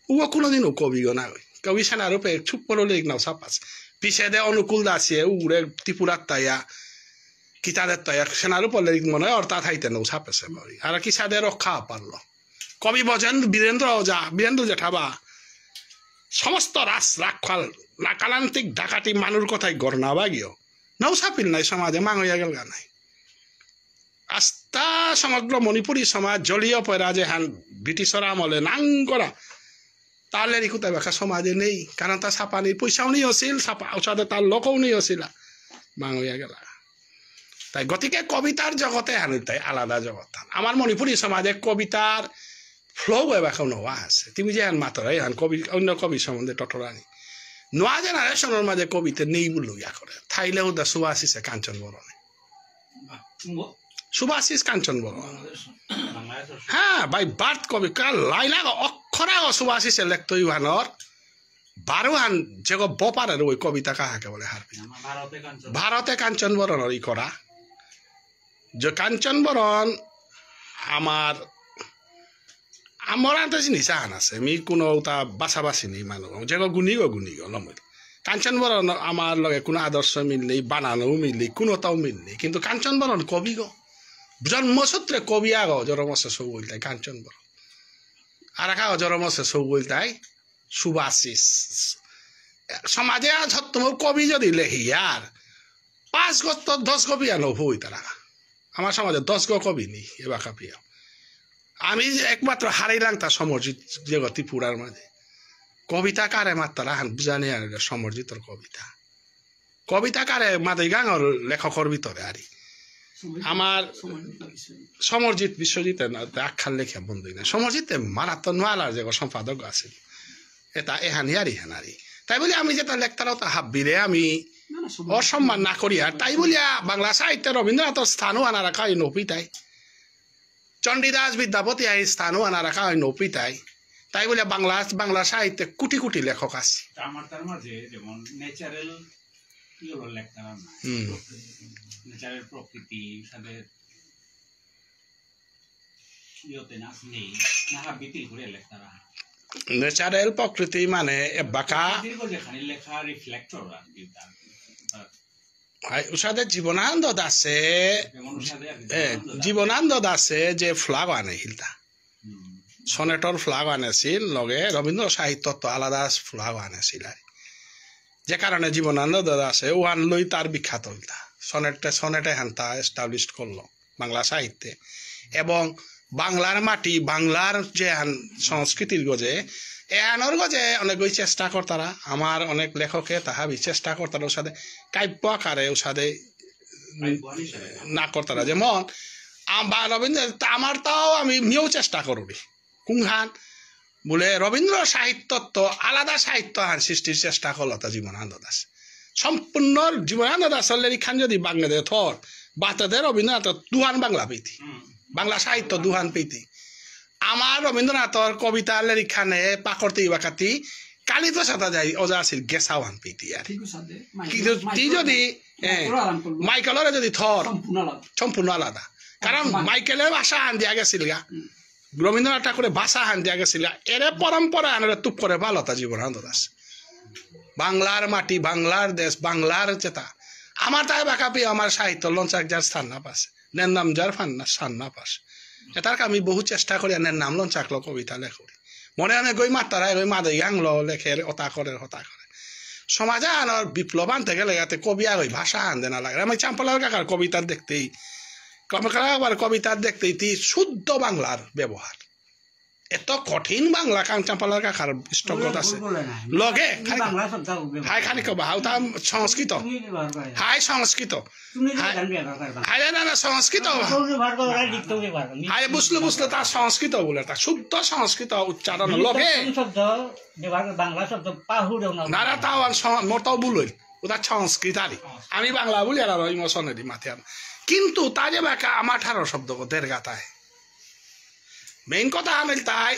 ও কোনোদিনও কবি গো না কবি সেনার উপরে চুপ করে লেখ নাও সাপাস পিছে দে অনুকূল দাসিয়ে উড়ে ত্রিপুরার তাইয়া কিতাদের তাইয়া সেনার উপর লেখ মনে হয় অর্থাৎ হাইতে নাও সাপেছে পারি আর কি সাদে রক্ষা পারলো কবি বজেন বীরেন্দ্র জেঠাবা সমস্ত রাখাল নাকালান্তিক ডাকাতি মানুষ কথাই গড়না বাগিও নাও সাপিল নাই সমাজে মাং হইয়া গেল নাই আস্তা সমগ্র মণিপুরী সমাজ জলীয় পয়রা যে হ্যান ব্রিটিশর আমলে নাং করা তাহলে রিকুতা বেখা সমাজে নেই কারণ তার ছাপানির পয়সাও নেই আছিল ছাপা ওসাদে তার লোকও নেই আছিল মাং হইয়া গেল তাই গতিকে কবিতার জগতে হান তাই আলাদা জগৎ আমার মণিপুরী সমাজে কবিতার ফ্লো এবারও নোয়া আছে তুমি যে হান মাতরাই হান কবি অন্য কবি সম্বন্ধে টটরানি নোয়া জেনারেশনের মাঝে কবিতা নেই বলে ইয়া করে থাইলেও দা সুভাষিসে কাঞ্চন বরণে সুভাষিস কাঞ্চন বরণ হ্যাঁ বাই বার্থ কবি কাল লাইলা অক্ষরা সুভাষিসে লেখতো ইহানর বারোহান যে বপারের ওই কবিতা কাহাকে বলে হারবি ভারতে কাঞ্চন বরণর ই করা যে কাঞ্চন বরণ আমার আতে জিনিস আহান আছে আমি কোনো তা বাছাবাছি নেই মানুষ যে গুণি গো নমল কাঞ্চন বরণ আমার লগে কোনো আদর্শ মিল নেই বানানোও মিল নেই কোনোটাও মিল নেই কিন্তু কাঞ্চন বরণ কবি গো জন্মসূত্রে কবি আগ জরমসে সৌ বলতাই কাঞ্চন বরণ আর একা জরমসে সৌ বলতাই সুভাষিস সমাজে তোমার কবি যদি লেখি আর 5 গো 10 কবি আনো হই তারা আমার সমাজে 10 গো কবি নেই এবার কাপিয়া আমি একমাত্র হারাইলাম তা সমর্জিত জগৎ ত্রিপুরার মাঝে কবিতা কারে মাত্রা হান বুঝানি আর সমর্জিতর কবিতা কারে মাদে গাঙর লেখকর ভিতরে আরি আমার সমর্জিত বিশ্বজিৎ আখ্যান লেখা বন্ধু না সমর্জিতে মারাত্মক নোয়ালার যে সম্পাদক আছে এটা এহানি আর ইহানারি তাই বলি আমি যেটা লেখতারও তা হাব্বিরে আমি অসম্মান না করি আর তাই বলিয়া বাংলা সাহিত্যে রবীন্দ্রনাথের স্থানও আনা রাখা হয় নপিতাই চণ্ডীদাস বিদ্যাপতি এই স্থানও আনা রাখা হয় নপিতাই তাই বলে বাংলা সাহিত্যে কোটি কোটি লেখক আছে আমার তার মাঝে যেমন ন্যাচারাল লেখতারা না ন্যাচারাল প্রকৃতি সাথে ইয়োতে না নেই না হাবিতি করে লেখতারা ন্যাচারাল প্রকৃতি মানে বাঁকা যেখানে লেখা রিফ্লেক্টর আর উষাদের জীবনানন্দ দাসে যে ফ্লাগ আনে হিলতা সনেটর ফ্লাগ আনেছিল লগে রবীন্দ্র সাহিত্য তো আলাদা ফ্লাগ আনেছিল যে কারণে জীবনানন্দ দাসে ওয়ান লই তার বিখ্যাত হিলতা সনেটে হান্তা এস্টাবলিশ করলো বাংলা সাহিত্যে এবং বাংলার মাটি বাংলার যে সংস্কৃতির গজে এহানোর গজে অনেক ওই চেষ্টা করতারা আমার অনেক লেখকে তাহা চেষ্টা করতারা ওর সাথে কাব্য আকারে ওর সাথে না করতারা যেমন রবীন্দ্র আমার তাও আমি নিয়েও চেষ্টা করবি কুংহান বলে রবীন্দ্র সাহিত্য তো আলাদা সাহিত্য হান সৃষ্টির চেষ্টা করলো তা জীবনানন্দ দাস সম্পূর্ণ জীবনানন্দ দাসের লেখান যদি বাংলাদেশ থর বাতাদে রবীন্দ্রনাথ দুহান বাংলা পেতি বাংলা সাহিত্য দুহান পেতি আমার রবীন্দ্রনাথর কবিতা লেখানে পাকড়তি বাকাতি কালীপ্রসাদ যাই ওজা আছিল গেছাওয়ান পিটি আর ঠিক আছে কিন্তু তুই যদি মাইকেলরে যদি থর সম্পূর্ণ আলাদা কারণ মাইকেলে ভাষা আন দিয়া গেছিল গা রবীন্দ্রনাথ ঠাকুরের ভাষা আন দিয়া গেছিল এরে পরম্পরা আনরে তুপ করে ভালতা জীবন আনন্দ দাস বাংলার মাটি বাংলার দেশ বাংলার চেতা আমার তাই বাকাপি আমার সাহিত্য লঞ্চাক যার স্থান না পাস নের নাম যার স্থান না পাস এটার আমি বহু চেষ্টা করি নের নাম লঞ্চাকলো কবিতা লেখরি মনে অনেক গই মাতারাই গই মাদে গাংলো লেখে হতা করে সমাজে আনার বিপ্লব আনতে গেলে যাতে কবি আগে ভাষা আনতে না লাগে আমি চাম্পালার কাকার কবিতার দেখতেই কবিতার দেখতেই তি শুদ্ধ বাংলার ব্যবহার এত কঠিন বাংলা কাং চাম্পালার কাকার স্টকত আছে লগে হাই খালি কবা হাউ তা সংস্কৃত হাই সংস্কৃত হাই না সংস্কৃত হাই বুঝলো তার সংস্কৃত বলে তা শুদ্ধ সংস্কৃত উচ্চারণ লগে না তাও মোর তাও ভুল হইল ওটা সংস্কৃতারি আমি বাংলা বলি আর ইমোশনেরই মাথে কিন্তু তাই যে বাকা আমার 18 শব্দ দের গাতায় মেইন কথা আমিল তাই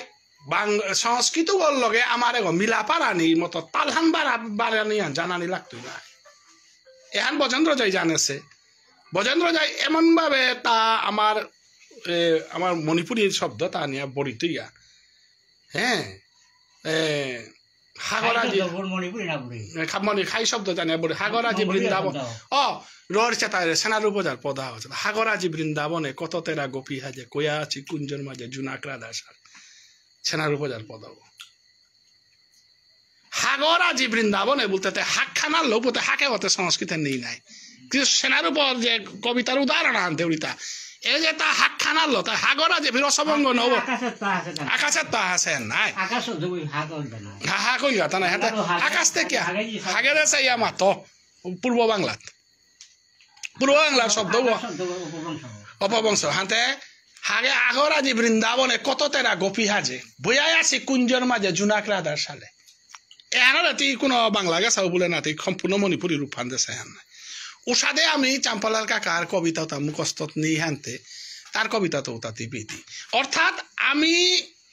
সংস্কৃত বল লগে আমার এগো মিলা পারানি মতো তালহান বারানি জানানি লাগতোই না এহান বজেন্দ্র জয় জানেছে বজেন্দ্র জয় এমন ভাবে তা আমার মণিপুরী শব্দ তা নিয়ে বড়িত ইয়া হ্যাঁ হাগরাজি খাই শব্দ জানিয়ে বড়ি হাগরাজি বৃন্দাবন রোর চেতায় সেনার উপজার পদা হচ্ছে হাগরাজি বৃন্দাবনে কত তেরা গোপী হাজে কয়া আছি কুঞ্জর মাঝে জুনাকরা দাসার সেনার উপজার পদা হাগরাজি বৃন্দাবনে বলতে হাক খানার লোক বলতে হাকে হতে সংস্কৃতের নেই নাই কিন্তু সেনার উপর যে কবিতার উদাহরণ আনতে উড়িতা এই যে তা হাক খানার লো তা হাগরাজি রসভঙ্গ নব আকাশের তা আছে নাই হা কইলা তা না আকাশ থেকে হাগের চাইয়া মাতো পূর্ব বাংলার শব্দ অপবংশ হাতে হাগে আগরাজি বৃন্দাবনে কত তেরা গোপী হাজে বইয়াই আছি কুঞ্জর মাঝে জুনাক রাধার সালে এহানা তুই কোনো বাংলা গেছাও বলে না তুই সম্পূর্ণ মণিপুরী রূপ ফান্দে সেহান নাই উষাদে আমি চাম্পালার কাকার কবিতা তা মুখস্থ নিয়ে হানতে তার কবিতা তো তাতে পিতি অর্থাৎ আমি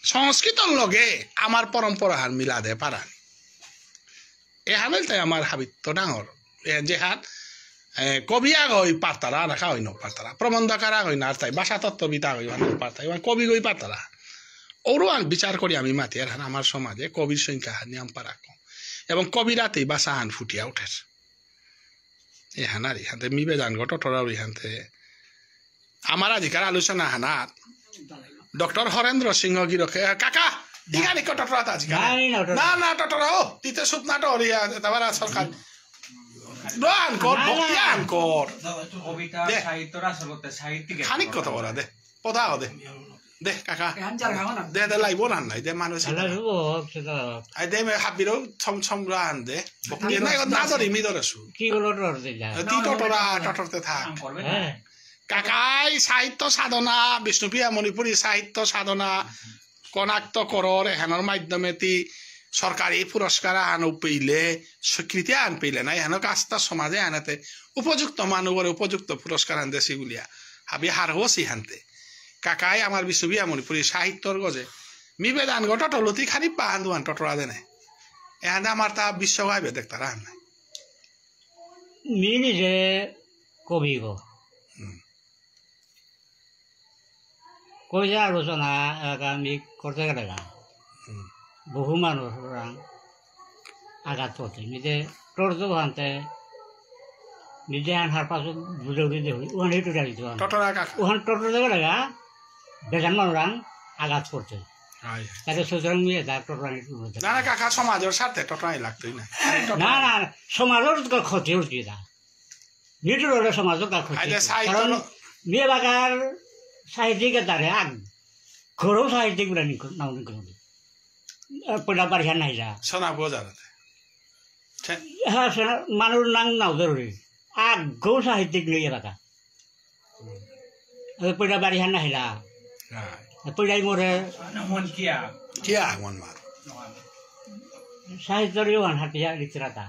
সংস্কৃতর লগে আমার পরম্পরা হার মিলা দে পারানি এহানেল তাই আমার হাবিত্য ডাঙর যে হাত কবি আগ হই পারতারা রাখা হই ন পারতারা প্রবন্ধকারা হই না তাই ভাষা তত্ত্ববিতা হই পারতাই কবি গই পারতারা ওরও বিচার করি আমি মাতি আর আমার সমাজে কবির সংখ্যা নিয়ম পারা কম এবং কবিরাতেই ভাষা হান ফুটিয়া উঠের এহান আর ইহাতে মিবে জান গটরা ইহানতে আমার আধিকার আলোচনা হানার ডক্টর হরেন্দ্র সিংহ গিরকে কাকা ইগানি কটরা আজিকা না না টটরা ও তিতে সুত না টরিয়া তাবার সরকার রান কর বক্তিয়ান কর কবিতা সাহিত্যর আসলতে সাহিত্যিক খানিক কথা বলা দে পদা দে দে কাকা দে দে লাইব না নাই দে মানুষ আই দে মে হাবিরো ছম রান দে বক্তিয়া নাই না ধরি মি ধরেছু কি হলো টর দিলা তি টটরতে থাক কাকাই সাহিত্য সাধনা বিষ্ণুপ্রিয়া মণিপুরী সাহিত্য সাধনা কনাক্ত করর এহানোর মাধ্যমে তি সরকারি পুরস্কার আন পেলে স্বীকৃতি আন পেলে না এহানো কাজটা সমাজে আনাতে উপযুক্ত মানুষের উপযুক্ত পুরস্কার আনতে সেগুলিয়া হাবি হার হসি হানতে কাকাই আমার বিশ্ববিয়া মণিপুরী সাহিত্যর গজে মিবেদান গো টটলতি খানি পাহান দুয়ান টটরা দেনে এহানে আমার তা বিশ্ব গাইবে দেখতারা আন নাই মি নিজে কবি গো কবিতা আলোচনা আমি করতে গেলে বহু মানুষ আঘাত করতে নিজে টর্চ ভানতে নিজে আনহার পাছত বুঝে উঠে দেখি ওখানে একটু ডালিত ওখানে টটর দেখে লাগা বেজান মানুষ আঘাত করতে তাদের সুতরাং নিয়ে যা টটর কাকা সমাজের সাথে টটরাই লাগতোই না না না সমাজের ক্ষতি হচ্ছে তা নিজের সমাজের ক্ষতি কারণ মেয়ে বাগার সাহিত্যিকের দ্বারে আগ ঘরেও সাহিত্যিক বলে নাও নিকলি পয়লা বাড়িয়া নাই যা সোনা বোঝাতে হ্যাঁ মানুষ নাং নাও জরুরি আগ গৌ সাহিত্যিক নেই এলাকা পয়লা বাড়িয়া নাই যা পয়লাই মরে সাহিত্যর ইউন হাতিয়া লিটারাতা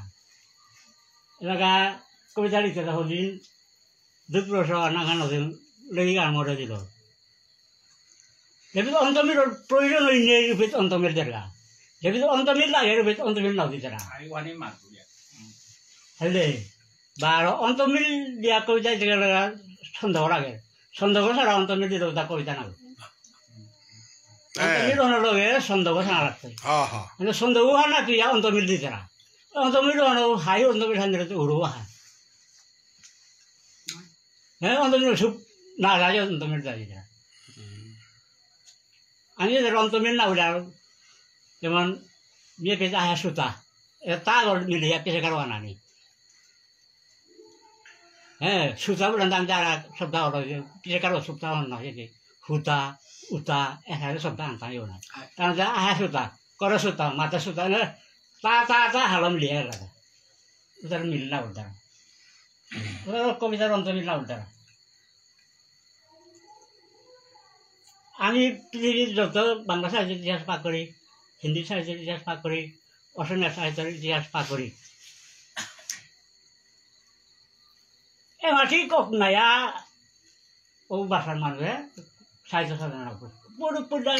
এলাকা কবিতা লিটারা হদিন দুপ্রস নাগান হদিন লেগে গান মরে দিল এবার অন্তমের প্রয়োজন হয়নি অন্তমের দেখা Jadi ontomil lah ya, ontomil lah di sana. Ai wani matu dia. Helde, baru ontomil dia kau jadi jaga sonda orang ya. Sonda orang sana ontomil dia udah kau jadi nak. Ontomil orang loge sonda orang sana lagi. Aha. Ini sonda orang nak dia ontomil di sana. Ontomil orang hai ontomil sana itu uruah. ontomil sup na raja ontomil tadi ya. Ani dari ontomil na udah cuman dia peta ayah suta. Tahu milih apa sekarang ani. Suta bulan tanjara suta orang sekarang suta orang jadi huta uta ada suta antara yo na. Tanjara ayah suta, kora suta, mata suta na ta halam liar lah. Utar milih lah utar. Kau bisa ontomil lah utar. আমি পৃথিবীর যত বাংলা সাহিত্যের ইতিহাস পাঠ করি, হিন্দি সাহিত্যের ইতিহাস পাঠ করি, অসমীয়া সাহিত্যের ইতিহাস পাঠ করি। এমাটি কক নাইয়া ও বাসার মানুষে সাহিত্য সাধনা করে পুরো পুরো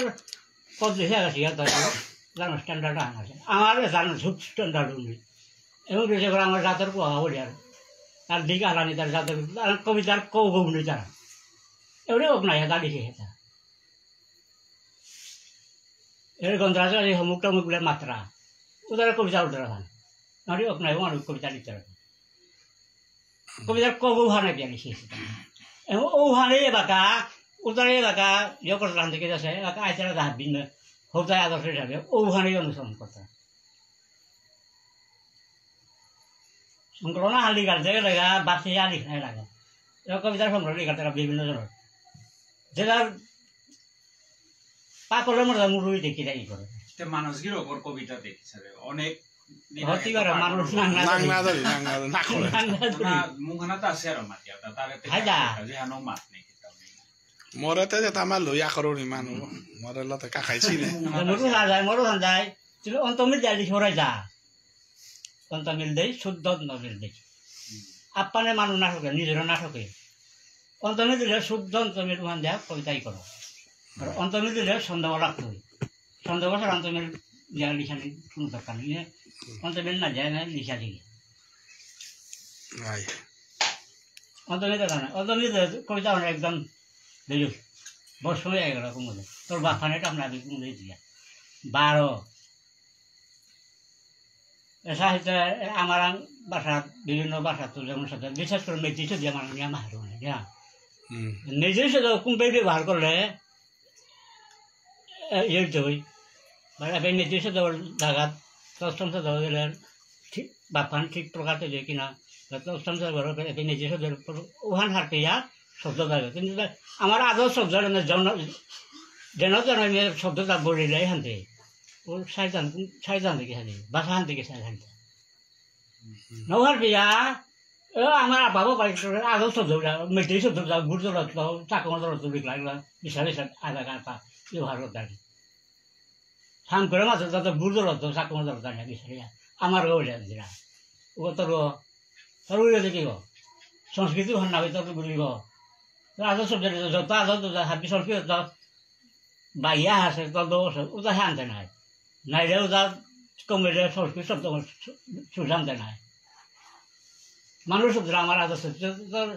কত হয়ে গেছে জানো স্ট্যান্ডার্ড আছে আমার জানো খুব স্ট্যান্ডার্ড নেই এবং বিশেষ করে আমার জাতের কোয়া বলি আর তার দিকে আলানি তার জাতের কবিতার কৌ গৌনি তারা এবারে ওক নাইয়া দাঁড়িয়ে খেতা এর গন্ধাজ মুক্ত মুখগুলো মাত্রা ওদের কবিতা উল্টা খান নাহলে ওক নাই মানুষ কবিতা লিখতে রাখে কবিতার কবু হানে বিয়া লিখেছে এবং ও হানে বাকা উত্তরে বাকা ইয়ে করতাম থেকে যাচ্ছে বাকা আইতারা দাহাত ভিন্ন হোতায় আদর্শ হিসাবে ও হানেই অনুসরণ করতাম সংকলনা হালি গালতে লাগা বাসিয়া লিখাই লাগে কবিতার সংগ্রহ লিখাতে বিভিন্ন জনের যেটা পাকলের মধ্যে মুরুই দেখি যাই করে মানুষগুলো ওপর কবিতা দেখছে অনেক হতে পারে মানুষ মুখানাতে আছে আর মাতিয়া তারে যেন মাত নেই মরতে যে আমার লইয়া করো নি মানুষ মরে লতে কাখাইছি নে মরু যায় তুই অন্তমিল যাই সরাই যা অন্তমিল দেই শুদ্ধ অন্তমিল দেই আপানে মানুষ না থাকে নিজের না থাকে অন্তমিল দিলে শুদ্ধ অন্তমিল মান যা কবিতাই করো আর অন্তমিল দিলে সন্দেহ রাখতে হয় সন্দেহ বছর অন্তমিল যা লিখা কোনো দরকার নেই অন্তমিল না যায় না লিখা দিকে অন্তমিল না অন্তমিল কবিতা একদম দেখুন বর্ষ হয়ে গেল কুমুদে তোর বাফানেটা আপনার কুমুদে দিয়া 12 সাহিত্য আমার ভাষা বিভিন্ন ভাষা তো যেমন সাথে বিশেষ করে মেয়েটিতে দিয়ে আমার নিয়ে মাহার হ্যাঁ নিজের সাথে কুম্পের ব্যবহার করলে ইয়ে হই মানে নিজের সাথে জায়গাত অষ্টম সাথে গেলে ঠিক বাফান ঠিক প্রকার দিয়ে কিনা অষ্টম সাথে নিজের সাথে ওখান হারতে ইয়া শব্দ থাকে কিন্তু আমার আদৌ শব্দ যেন শব্দটা বলিলে হানতে ও সাইজান থেকে হানি বাসা হান থেকে সাই হানতে নহার বিয়া আমার বাবা বাড়ি আদৌ শব্দ মেট্রি শব্দ গুড় জল চাকমা জল লিখলা এগুলো বিশাল বিশাল আধা কাঁটা ব্যবহার করতে সাম করে মাত্র যাতে গুড় জল চাকমা জল দাঁড়িয়ে বিশাল আমার গৌড়া দিলা ও তোর তোর দেখিব সংস্কৃতি ভান নাবে তোর বুঝিব আদৌ শব্দ যত আদৌ হাবি সংস্কৃত বাইয়া আছে তত ওটা হানতে নাই নাইলে ওটা কমে সংস্কৃত শব্দ সুজানতে নাই মানুষ শব্দ আমার আদর্শ তোর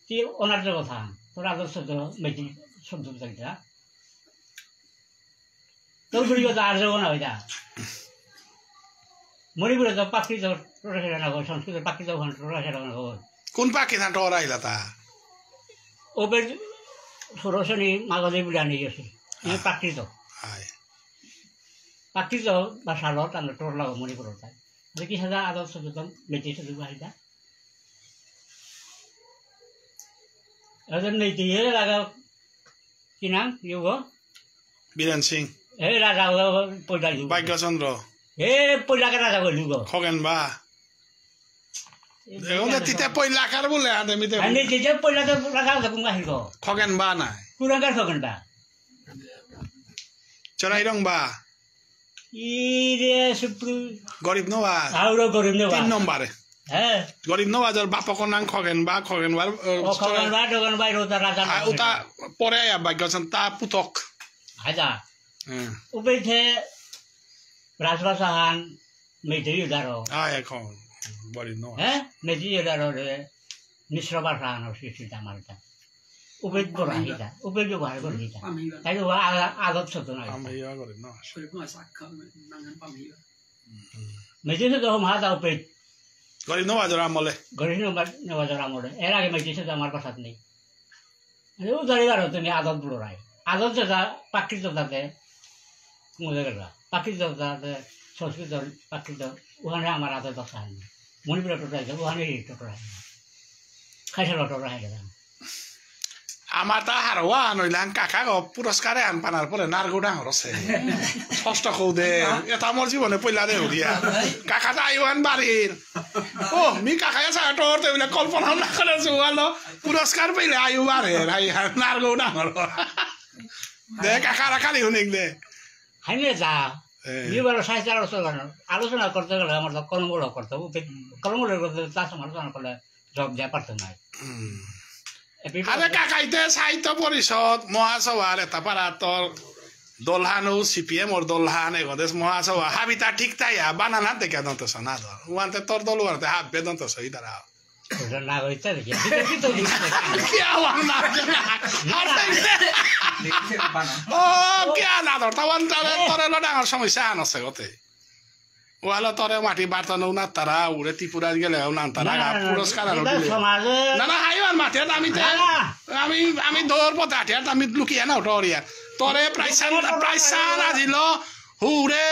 কি অনার্য কথা তোর আদর্শ মেটি শব্দ চাইটা তোর বুড়ি কথা আর যাবো না ওইটা মণিপুরে তো পাখি তো টোরা না সংস্কৃত পাখি তো টোরা না কোন পাখি না টোরা আইলা তা ওপের সরসনী মাগধে বুড়া নিয়ে গেছে প্রাকৃত প্রাকৃত বা সালত আমরা টোর লাগো মণিপুর তাই কি সাজা আদর সচেতন মেটি শুধু বাহিদা এদের মেটি এ লাগা কি নাম ইউগ বীরেন সিং এ রাজা পয়লা যুগ ভাগ্যচন্দ্র এ পয়লা কে রাজা কই যুগ খগেন বা এখন তিতে পয়লা কার বলে আদমিতে আমি তিতে পয়লা তো রাজা কোন আহিব খগেন বা নাই কুরাঙ্গার খগেন বা চড়াই রং বা ইরে সুপ্রু গরিব নওয়াজ আউরো গরিব নওয়াজ 3 নম্বরে হ্যাঁ গরিব নওয়াজের বাপক নাম খগেন বা খগেন বা রোদা রাজা ওটা পরে ভাগ্যচন্দ্র তা পুতক আজা উপেছে রাজবাসাহান মেজরি উদারো এখন বলি ন হ্যাঁ মেজরি উদারো রে মিশ্র বাসাহান সৃষ্টি আমার এটা উপেদ করা হিতা উপেদ ব্যবহার করে হিতা তাই তো আগত ছোট না আমি ইয়া করে ন মেজরি তো মহাদা উপেদ গরি ন বাজার আমলে গরিব নেবাজার আমলে এর আগে মেজরি তো আমার পাশাত নেই উদারিবার তুমি আদত বুড়ো রায় আদত যেটা প্রাকৃতিকতাতে মজা গেল প্রাকৃতিকতাতে সংস্কৃত প্রাকৃত ওখানে আমার আদত দশা হয়নি মণিপুরের টোটো আছে ওখানে টোটো হয় খাইসাল টোটো হয়ে গেলাম আমার তা হারোয়া নইলাম কাকা পুরস্কারে আন পানার পরে নারগো ডাঙর আছে ষষ্ঠ কৌ দে এটা আমার জীবনে পইলা দে হরিয়া কাকা তা আইওয়ান বাড়ির ও মি কাকা আছে তোর তো এগুলা কল্পনা না করে জোয়ালো পুরস্কার পাইলে আইও বাড়ির নারগো ডাঙর দে কাকা রাখালি শুনিক দে হাইনে যা বিবার সাহিত্য আলোচনা করতে গেলে আমার তো কলমগুলো করতে কলমগুলো করতে তার সঙ্গে আলোচনা করলে জব দেওয়া পারতো না আরে কাকাইতে সাহিত্য পরিষদ মহাসভার এটা পারা তোর দলহানো সিপিএম ওর দলহান এগদেশ মহাসভা হাবিতা ঠিক তাই বানানা দেখে দন্তস না ধর ওয়ান্তে তোর দল ওয়ান্তে হাত বে দন্তস এই দ্বারা না হইতে দেখি কি আওয়াজ না ও কি না ধর তখন তোর ডাঙর সমস্যা আন আছে গতে ওয়ালা তোরে মাটি বার্তানো না তারা উড়ে ত্রিপুরা গেলে না তারা পুরস্কার না না হাইওয়ান মাঠে আমি দৌড় পথে হাটিয়ার আমি লুকিয়ে না ওটা তোরে প্রাইসান আজিল হুরে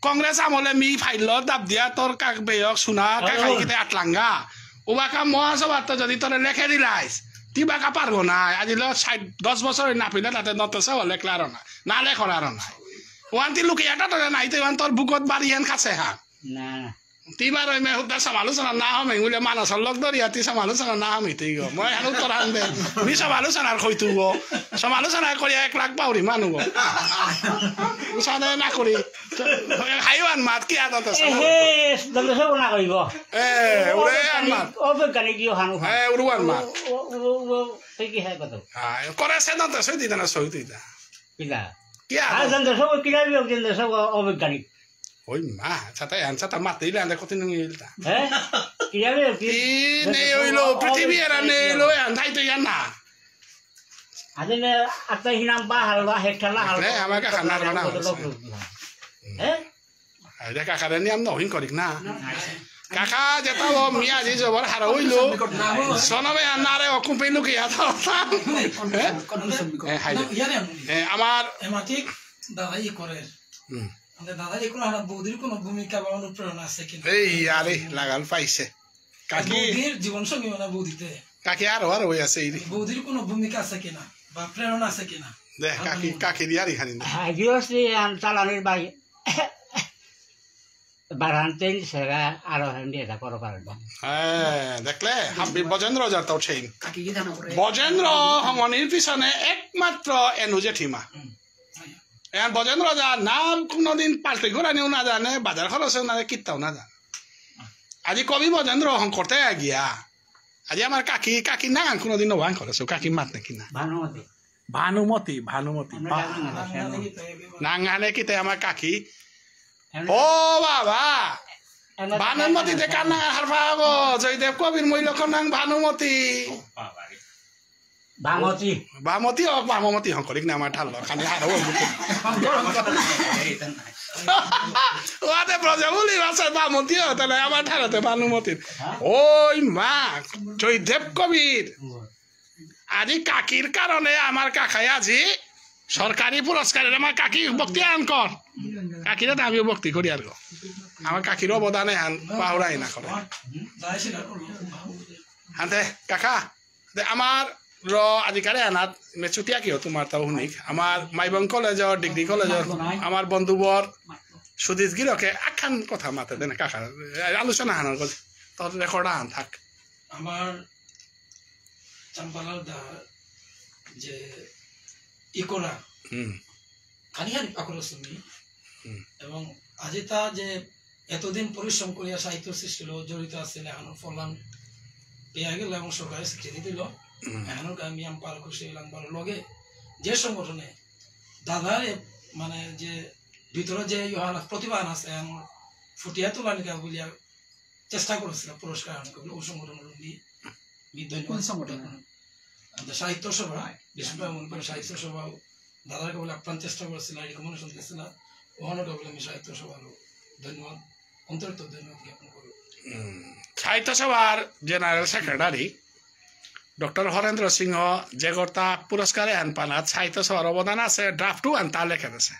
কংগ্রেস আমলে মি ফাইল দাব দিয়া তোর কাক বেয়ক শুনা কাকাই কিতে আটলাঙ্গা ওবাকা মহাসভার তো যদি তোরে লেখে দিলাইস তিবাকা পারবো না আজিল 10 বছর না পিলে তাতে নতসে লেখলা আর না লেখর আর নাই ওয়ান্তি লুকিয়াটা তোরে নাই তো তোর বুকত বাড়ি হেন খাছে হা না তিবার ওই মেহুদা সমালোচনা না হমে বলে মানুষের লগ ধরিয়া তুই সমালোচনা না হমি তুই গো মই হেন উত্তর আন দে মি সমালোচনার কইতু গো সমালোচনা করিয়া 1 লাখ পাউরি মানু গো সাদা না করি হাইওয়ান মাত কি আদত আছে হে দলে সব না কইব ওরে আন মাত অবজ্ঞানী কি হানু উড়ুয়ান মাত তুই কি হয় কত করে সে না তো সই দিদা না সই দিদা কিলা কি আর দলে সব কিলা বিয়োগ দলে সব অবজ্ঞানী ওই মা ছাতা আনছা মাত দিলে আন্দে কত নিয়ে ইলতা হ্যাঁ কিলা বিয়োগ কি নেই হইলো পৃথিবী এরা নেই লো আন্ধাই তো ইয়ান না আদিনে আত্মা হিনাম বা হালবা হেকলা হালবা আমাকে খানার বানা হ্যাঁ আরে কাকারে নিয়ম নহিন করিক না কাকা যেটা মিয়া জি জবর হার হইলো সনবে আনারে অকুপেলু কি আতা আমার এমাটিক দাদাই করে দাদা এখন আর বৌদির কোনো ভূমিকা বা অনুপ্রেরণা আছে কিনা এই আরে লাগাল পাইছে কাকি বৌদির জীবন সঙ্গী মানে বৌদিতে কাকি আর হই আছে এই বৌদির কোনো ভূমিকা আছে কিনা বা প্রেরণা আছে কিনা দেখ কাকি কাকি দিয়ারি খানি গৃহস্থী চালানির বাই বারান্তেন সেরা আরো হেন্দি এটা করো পারেন হ্যাঁ দেখলে হাবি বজেন্দ্র যাতা উঠেইন বজেন্দ্র হমনির পিছনে একমাত্র এনু জেঠিমা বজেন্দ্র যা নাম কোনোদিন পাল্টে ঘোরানিও না জানে বাজার খরচেও না কিত্তাও না জানে আজি কবি বজেন্দ্র হং করতে গিয়া আজি আমার কাকি কাকি না কোনোদিন ওয়াং করেছো কাকি মাত নাকি না ভানুমতি ভানুমতি নাঙ্গানে কিতে আমার কাকি ও বাবা ভানুমতি যে কান্না হারফা গো জয়দেব কবির মৈলক্ষণ নাং ভানুমতি বামতি বামতি ও বামতি হং করিক না আমার ঠাল খালি হারো ওতে ব্রজবুলি আছে বামতি তাহলে আমার ঠালতে ভানুমতি ওই মা জয়দেব কবির আজি কাকির কারণে আমার কাকাই আজি সরকারি পুরস্কারের আমার কাকি ভক্তি আন কর কাকিরা তো আমিও ভক্তি করি আর আমার কাকির অবদানে আন পাহরাই না করে হাতে কাকা আমার র আজিকালি আনাত মেচুতিয়া কিয় তোমাৰ তাও শুনিক আমার মাইবং কলেজৰ ডিগ্রি কলেজৰ আমার বন্ধুবর সুদীপ গিরকে আখান কথা মাতে দেন কাকা আলোচনা হানার কথা তোর রেকর্ড আন থাক আমার চাম্পালার দা যে ইকোরা খানিহানি পাকরসমি এবং আজি তা যে এতদিন পরিশ্রম করিয়া সাহিত্য সৃষ্টি জড়িত আছে এখনো ফলান পেয়ে গেল এবং সরকারের স্বীকৃতি দিল এখনো আমি পাল খুশি হলাম ভালো লগে যে সংগঠনে দাদার মানে যে ভিতরে যে ইহানা প্রতিভা আছে আমার ফুটিয়া তোলা নিকা বলিয়া চেষ্টা করেছিল পুরস্কার আনতে বলে ও সংগঠনের কোন সংগঠন? সাহিত্য সভা বিষ্ণু এমন করে সাহিত্য সভা দাদাকে বলে আপ্রাণ চেষ্টা করেছিল রিকমেন্ডেশন দিয়েছিল ওখানটা বলে আমি সাহিত্য সভার ধন্যবাদ অন্তরিত ধন্যবাদ জ্ঞাপন করব। সাহিত্য সভার জেনারেল সেক্রেটারি ডক্টর হরেন্দ্র সিংহ যে কর্তা পুরস্কারে আনপানাত সাহিত্য সভার অবদান আছে ড্রাফটও আনতা লেখা আছে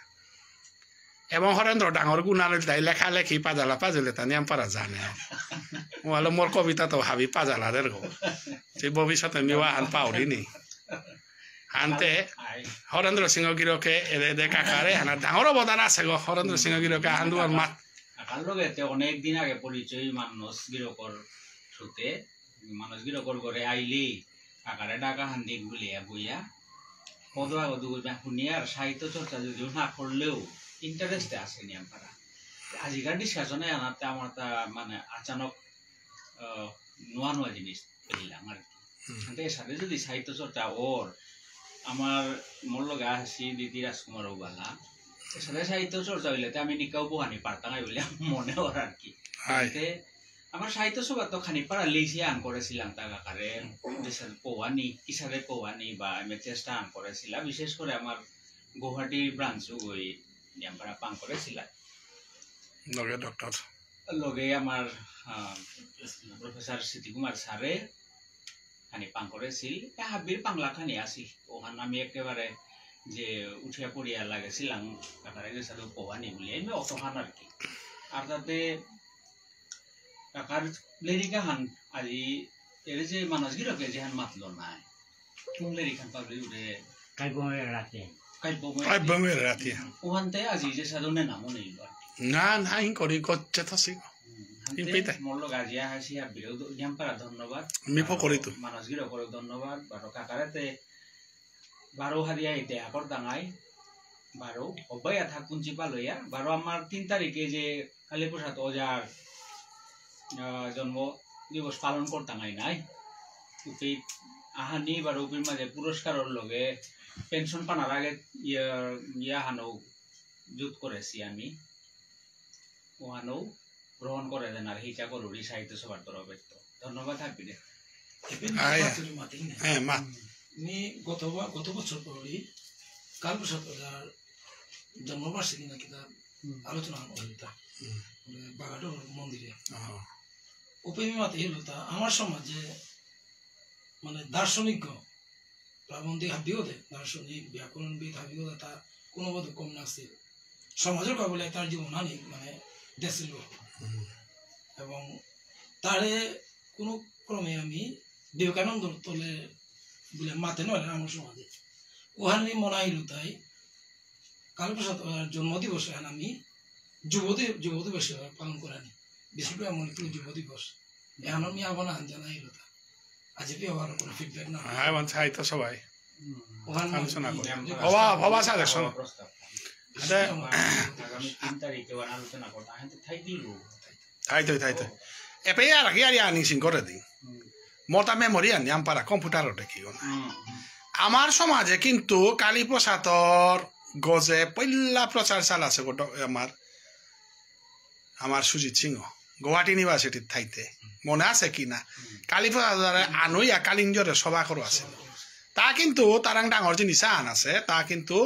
এবং হরেন্দ্র ডাঙর গুণানের তাই লেখা লেখি পাজালা পাজলে তা নিয়ম পারা জানে ওয়ালো মোর কবিতা তো ভাবি পাজালাদের গো যে ভবিষ্যতে মিওয়া আন পাওরিনি আনতে হরেন্দ্র সিংহ গিরকে এদে কাকারে হানা ডাঙর অবদান আছে গো হরেন্দ্র সিংহ গিরকে আন্দোলন মাত কাকার লগে অনেক দিন আগে পরিচয় মানস গিরকর সুতে মানস গিরকর করে আইলি কাকারে ডাকা হান্দি গুলিয়া বইয়া পদা গদু শুনিয়া আর সাহিত্য চর্চা যদি না করলেও ইন্টারেস্টে আছে নিয়ম পারা আজিকার ডিসকাশনে আনাতে আমার তা মানে আচানক নোয়া নোয়া জিনিস পেলাম আর কি এর সাথে যদি সাহিত্য চর্চা ওর আমার মোর লগে আসি দিদি রাজকুমার বালা এর সাথে সাহিত্য চর্চা হইলে আমি নিকাও বহানি পারতাম বলে মনে ওর আর কি আমার সাহিত্য সভা তো খানি পারা লেখি আন করেছিলাম তা কাকারে পৌয়ানি কিসারে পৌয়ানি বা আমি চেষ্টা আন করেছিলাম বিশেষ করে আমার গুয়াহাটির ব্রাঞ্চও ওই নিয়ামপাড়া পান করেছিলাম লগে ডক্টর লগে আমার প্রফেসর সিদ্ধি কুমার স্যারে খানি পান করেছিল হাবির পাংলা খানি আসি ওখান আমি একেবারে যে উঠিয়া পড়িয়া লাগেছিলাম কাকারে যে সাথে পৌয়ানি বলি আমি অতখান আর কি আর তাতে কাকার লেরিকা হান আজি এর যে মানস গিরকে যেহান মাতলো নাই কোন লেরিখান পাবলি উঠে কাইবমের রাতে কাইবমের রাতে ওখানতে আজি যে সাধনে নামো নেই না নাই করি গজ্জে থাসি ইম্পিতে মল্ল গাজিয়া হাসি আর বিরোধ নিয়ামপাড়া ধন্যবাদ মিফ করি তো মানস গিরকর ধন্যবাদ বারো কাকারেতে 12 হারিয়া ইতে আকর দাঙাই 12 অব্বাইয়া থাকুন চিপা লইয়া 12 আমার 3 তারিখে যে কালীপ্রসাদ ওজার জন্ম দিবস পালন করতাম নাই উপি আহানি বা রবির মাঝে পুরস্কারের লগে পেনশন পানার আগে ইয়া হানো যুদ্ধ করেছি আমি ওহানো গ্রহণ করে দেন আর হিচা করুরি সাহিত্য সভার তরফে ধন্যবাদ থাকবি রে হ্যাঁ মা গত বছর পরই কালপ্রসাদ ওজার জন্মবার্ষিকী নাকি তার আলোচনা হইতা বাগাটোর মন্দিরে উপমিমাতে হলো তা আমার সমাজে মানে দার্শনিক প্রাবন্ধিক হাবিওদে দার্শনিক ব্যাকরণবিদ হাবিওদে তা কোনো বোধ কম নাছিল সমাজের কবলে তার জীবন আনি মানে দেশিল এবং তারে কোনো ক্রমে আমি বিবেকানন্দ তলে বলে মাতে নয় আমার সমাজে ওখানে মনে হইল তাই কালপ্রসাদ জন্মদিবস আমি যুব দিবস পালন করানি বিশেষভাবে এমন একটু যুব দিবস এখন আমি আবার জানাই হলো আজ কি আবার কোনো ফিডব্যাক না হ্যাঁ মানে সাহিত্য সবাই ওখানে আলোচনা করি হওয়া হওয়া সাথে শোনো আগামী 3 তারিখে আলোচনা করতে আমি থাই দিব থাইতো এপে আর কি আর আনি সিং করে দিই মোটা মেমোরি আনি আমপারা কম্পিউটারও দেখিও না আমার সমাজে কিন্তু কালীপ্রসাদর গজে পইলা প্রচার চাল আছে আমার সুজিত সিংহ গুয়াহাটি ইউনিভার্সিটির থাইতে মনে আছে কিনা কালীপ্রসাদ আনুইয়া কালিঞ্জরে সভা করো আছে তা কিন্তু তারাং ডাঙর জিনিস আন আছে তা কিন্তু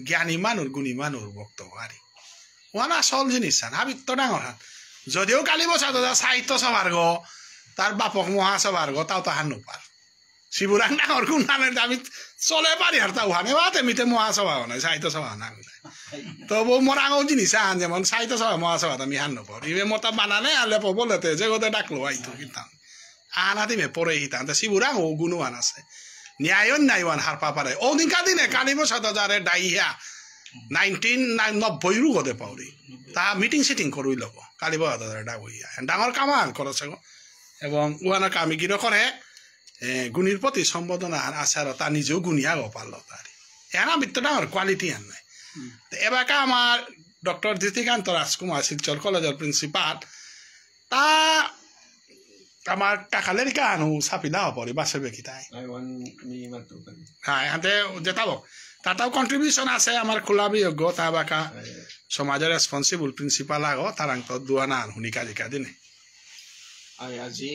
জ্ঞানী মানুষ গুণী মানুষ বক্তব্য আরি ওয়ান আসল জিনিস আন হাবি তো ডাঙর হান যদিও কালীপ্রসাদ সাহিত্য সভার গো তার বাপক মহাসভার গো তাও তো হান নোপার শিবুরাং ডাঙর গুণ আমি চলে পারি আর তা ওখানে বাতে মিতে মহাসভা নাই সাহিত্য সভা না তবু মোর আঙও জিনিস আন যেমন সাহিত্য সভা মহাসভা আমি হান নোপার ইবে মোটা বানানে আনলে বলেতে যে গোতে ডাকলো আইতো কিতাম আনা দিমে পরে হিতাম তা শিবুরাং ও গুণওয়ান আছে ন্যায়ন নাইওয়ান হারপা পারে ও দিনকা দিনে কালীপ্রসাদ যারে ডাইয়া 1990 গদে পাউরি তা মিটিং সিটিং করুই লব কালীপ্রসাদ ডাইয়া ডাঙর কামাল করেছে এবং ওয়ানা কামি কিনো করে গুণীর প্রতি সম্বোধনা আছে আর তা নিজেও গুণিয়া গো পারল তার এনা বিত্ত ডাঙর কোয়ালিটি আন নাই এবার আমার ডক্টর ধৃতিকান্ত রাজকুমার শিলচর কলেজের প্রিন্সিপাল তা আমার কাকালের গানও ছাপিলা হবরে বাসের বেকিতাই হ্যাঁ হাতে যেতাব তাতাও কন্ট্রিবিউশন আছে আমার খোলা বিয়োগ্য তা বাকা সমাজের রেসপন্সিবল প্রিন্সিপাল আগো তারাং তো দুয়া না শুনি কাজি কাজি নে আজি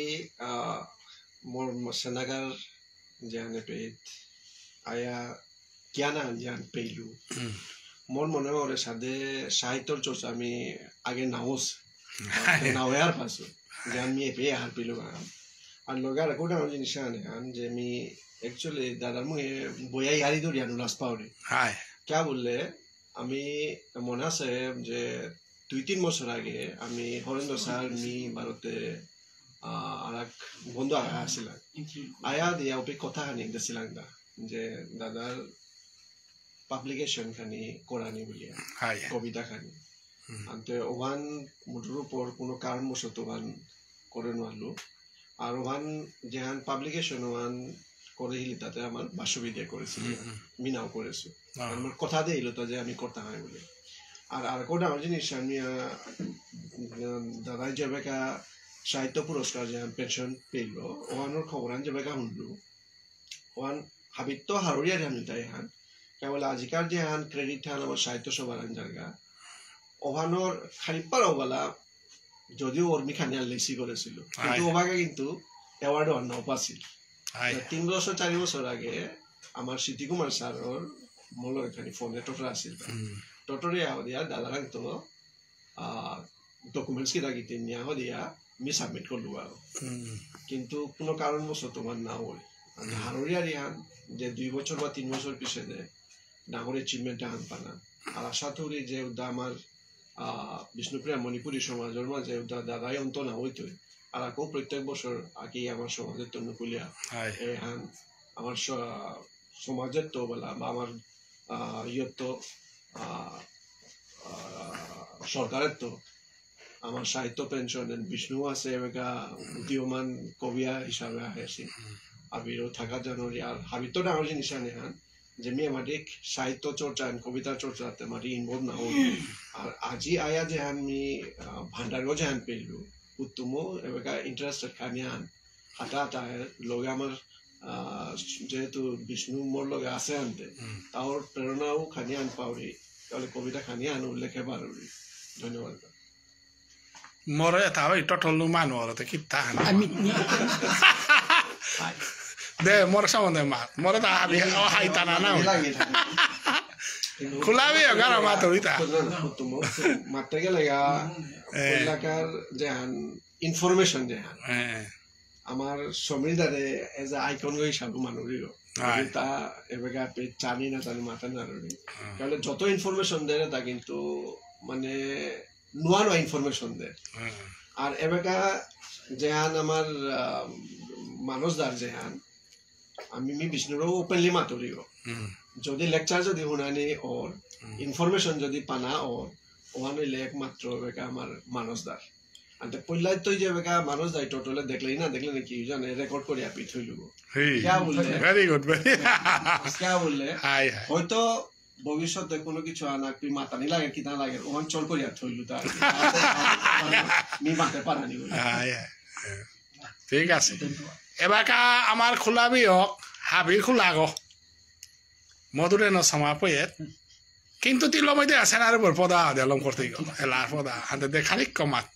মোর সেনাগার জানে পেট আয়া কিয়ানা জান পেইলু মোর মনে ওরে সাথে সাহিত্যর চর্চা আমি আগে নাওস নাওয়ার পাশে যে আমি পেয়ে হার পেলো আর লগার কোটা জিনিস আনে যে আমি অ্যাকচুয়ালি দাদার মুখে বইয়াই হারি ধরি আনু লাস্ট পাওয়ারে হাই ক্যা বললে আমি মনে আছে যে 2-3 বছর আগে আমি হরেন্দ্র স্যার মি ভারতে আর এক বন্ধু আসছিলাম আয়া দিয়া ওপে কথা খানি দেখছিলাম না যে দাদার পাবলিকেশন খানি করানি বলিয়া কবিতা খানি আনতে ওয়ান মুঠুর উপর কোনো কারণবশত ওয়ান করে নোয়ারলো আর ওয়ান যেহান পাবলিকেশন ওয়ান করে হিলি তাতে আমার বাসবিদ্যা করেছিল মিনাও করেছো আমার কথা দিল তো যে আমি করতে হয় বলে আর কোটা আমার জিনিস আমি দাদা যেবেকা সাহিত্য পুরস্কার যেহান পেনশন পেল ওয়ানোর খবর আন যেবেকা শুনলো ওয়ান হাবিত্য হাররিয়ার হান তাই হান কেবল আজিকার যে হান ক্রেডিট হান আমার সাহিত্য সভার আন জায়গা ওভানোর খানিপার ওবালা যদিও অর্মি খানিয়াল লেসি করেছিল কিন্তু ওভাগে কিন্তু অ্যাওয়ার্ডও আনা পাচ্ছিল 3 বছর 4 বছর আগে আমার সিটি কুমার স্যারের মূল এখানে ফোনে টোটর আসছিল টোটরে দিয়া দাদারাং তো ডকুমেন্টস কি রাখিতে নিয়ে দিয়া আমি সাবমিট করলো আর কিন্তু কোনো কারণবশত তোমার না হয় হাররিয়ার ইয়ান যে 2 বছর বা 3 বছর পিছিয়ে দেয় ডাঙর অ্যাচিভমেন্ট আন পানা আর আশা করি যে আমার বিষ্ণুপ্রিয়া মণিপুরী সমাজের মাঝে দাদাই অন্ত না হইতো আর আকৌ প্রত্যেক বছর আগে আমার সমাজের তো নুকুলিয়া হান আমার সমাজের তো বলা বা আমার ইয়ত তো সরকারের তো আমার সাহিত্য পেনশন বিষ্ণু আছে এবেকা উদীয়মান কবিয়া হিসাবে আহেছি আবিরও থাকা জানুয়ারি আর হাবিত্য ডাঙর জিনিস আনে হান যে আমি আমাদের সাহিত্য চর্চা কবিতা চর্চাতে মাটি ইনভলভ না হল আর আজি আয়া যে আমি ভান্ডারগঞ্জ যে হান পেলু উত্তমও এবেকা ইন্টারেস্টেড খানি হান হাঁটা তাহের লগে আমার যেহেতু বিষ্ণু মোর লগে আছে আনতে তাওর প্রেরণাও খানি আন পাওরি তাহলে কবিতা খানি আন উল্লেখে পারি ধন্যবাদ মোর এটা ওই টটল মানুষ কিতা আমি দে মোর সম্বন্ধে মাত মোর তা হাইতা না না খোলাবি গারা মাত হইতা মারতে গেলে এলাকার যেহান ইনফরমেশন যেহান আমার সমৃদ্ধারে এজ এ আইকন গই সাবু মানুষের তা এবেকা জানি না জানি মাথা না তাহলে যত ইনফরমেশন দেয় তা কিন্তু মানে নোয়া নোয়া ইনফরমেশন দেয় আর এবেকা যেহান আমার মানুষদার যেহান আমি বিষ্ণুরও ওপেনলি মাতরিব যদি লেকচার যদি শুনানি ওর ইনফরমেশন যদি পানা ওর ওখান হইলে একমাত্র বেকা আমার মানুষদার আনতে পইলাই তো যে বেকা মানুষদার টোটালে দেখলেই না দেখলে নাকি জানে রেকর্ড করে আপনি থই লব क्या বললে ভেরি গুড क्या বললে হয়তো ভবিষ্যতে কোনো কিছু আনা কি মাতানি লাগে কি না লাগে ওখান চল করিয়া থইলু তার মি মাতে পারানি বলে ঠিক আছে এবাকা আমার খোলাবি হোক হাবির খোলা গো মধুরে ন সমাপয়েত কিন্তু তিলো মধ্যে আছে না আর পদা দেলম করতে গেল এলার পদা হাতে দেখানি কমাত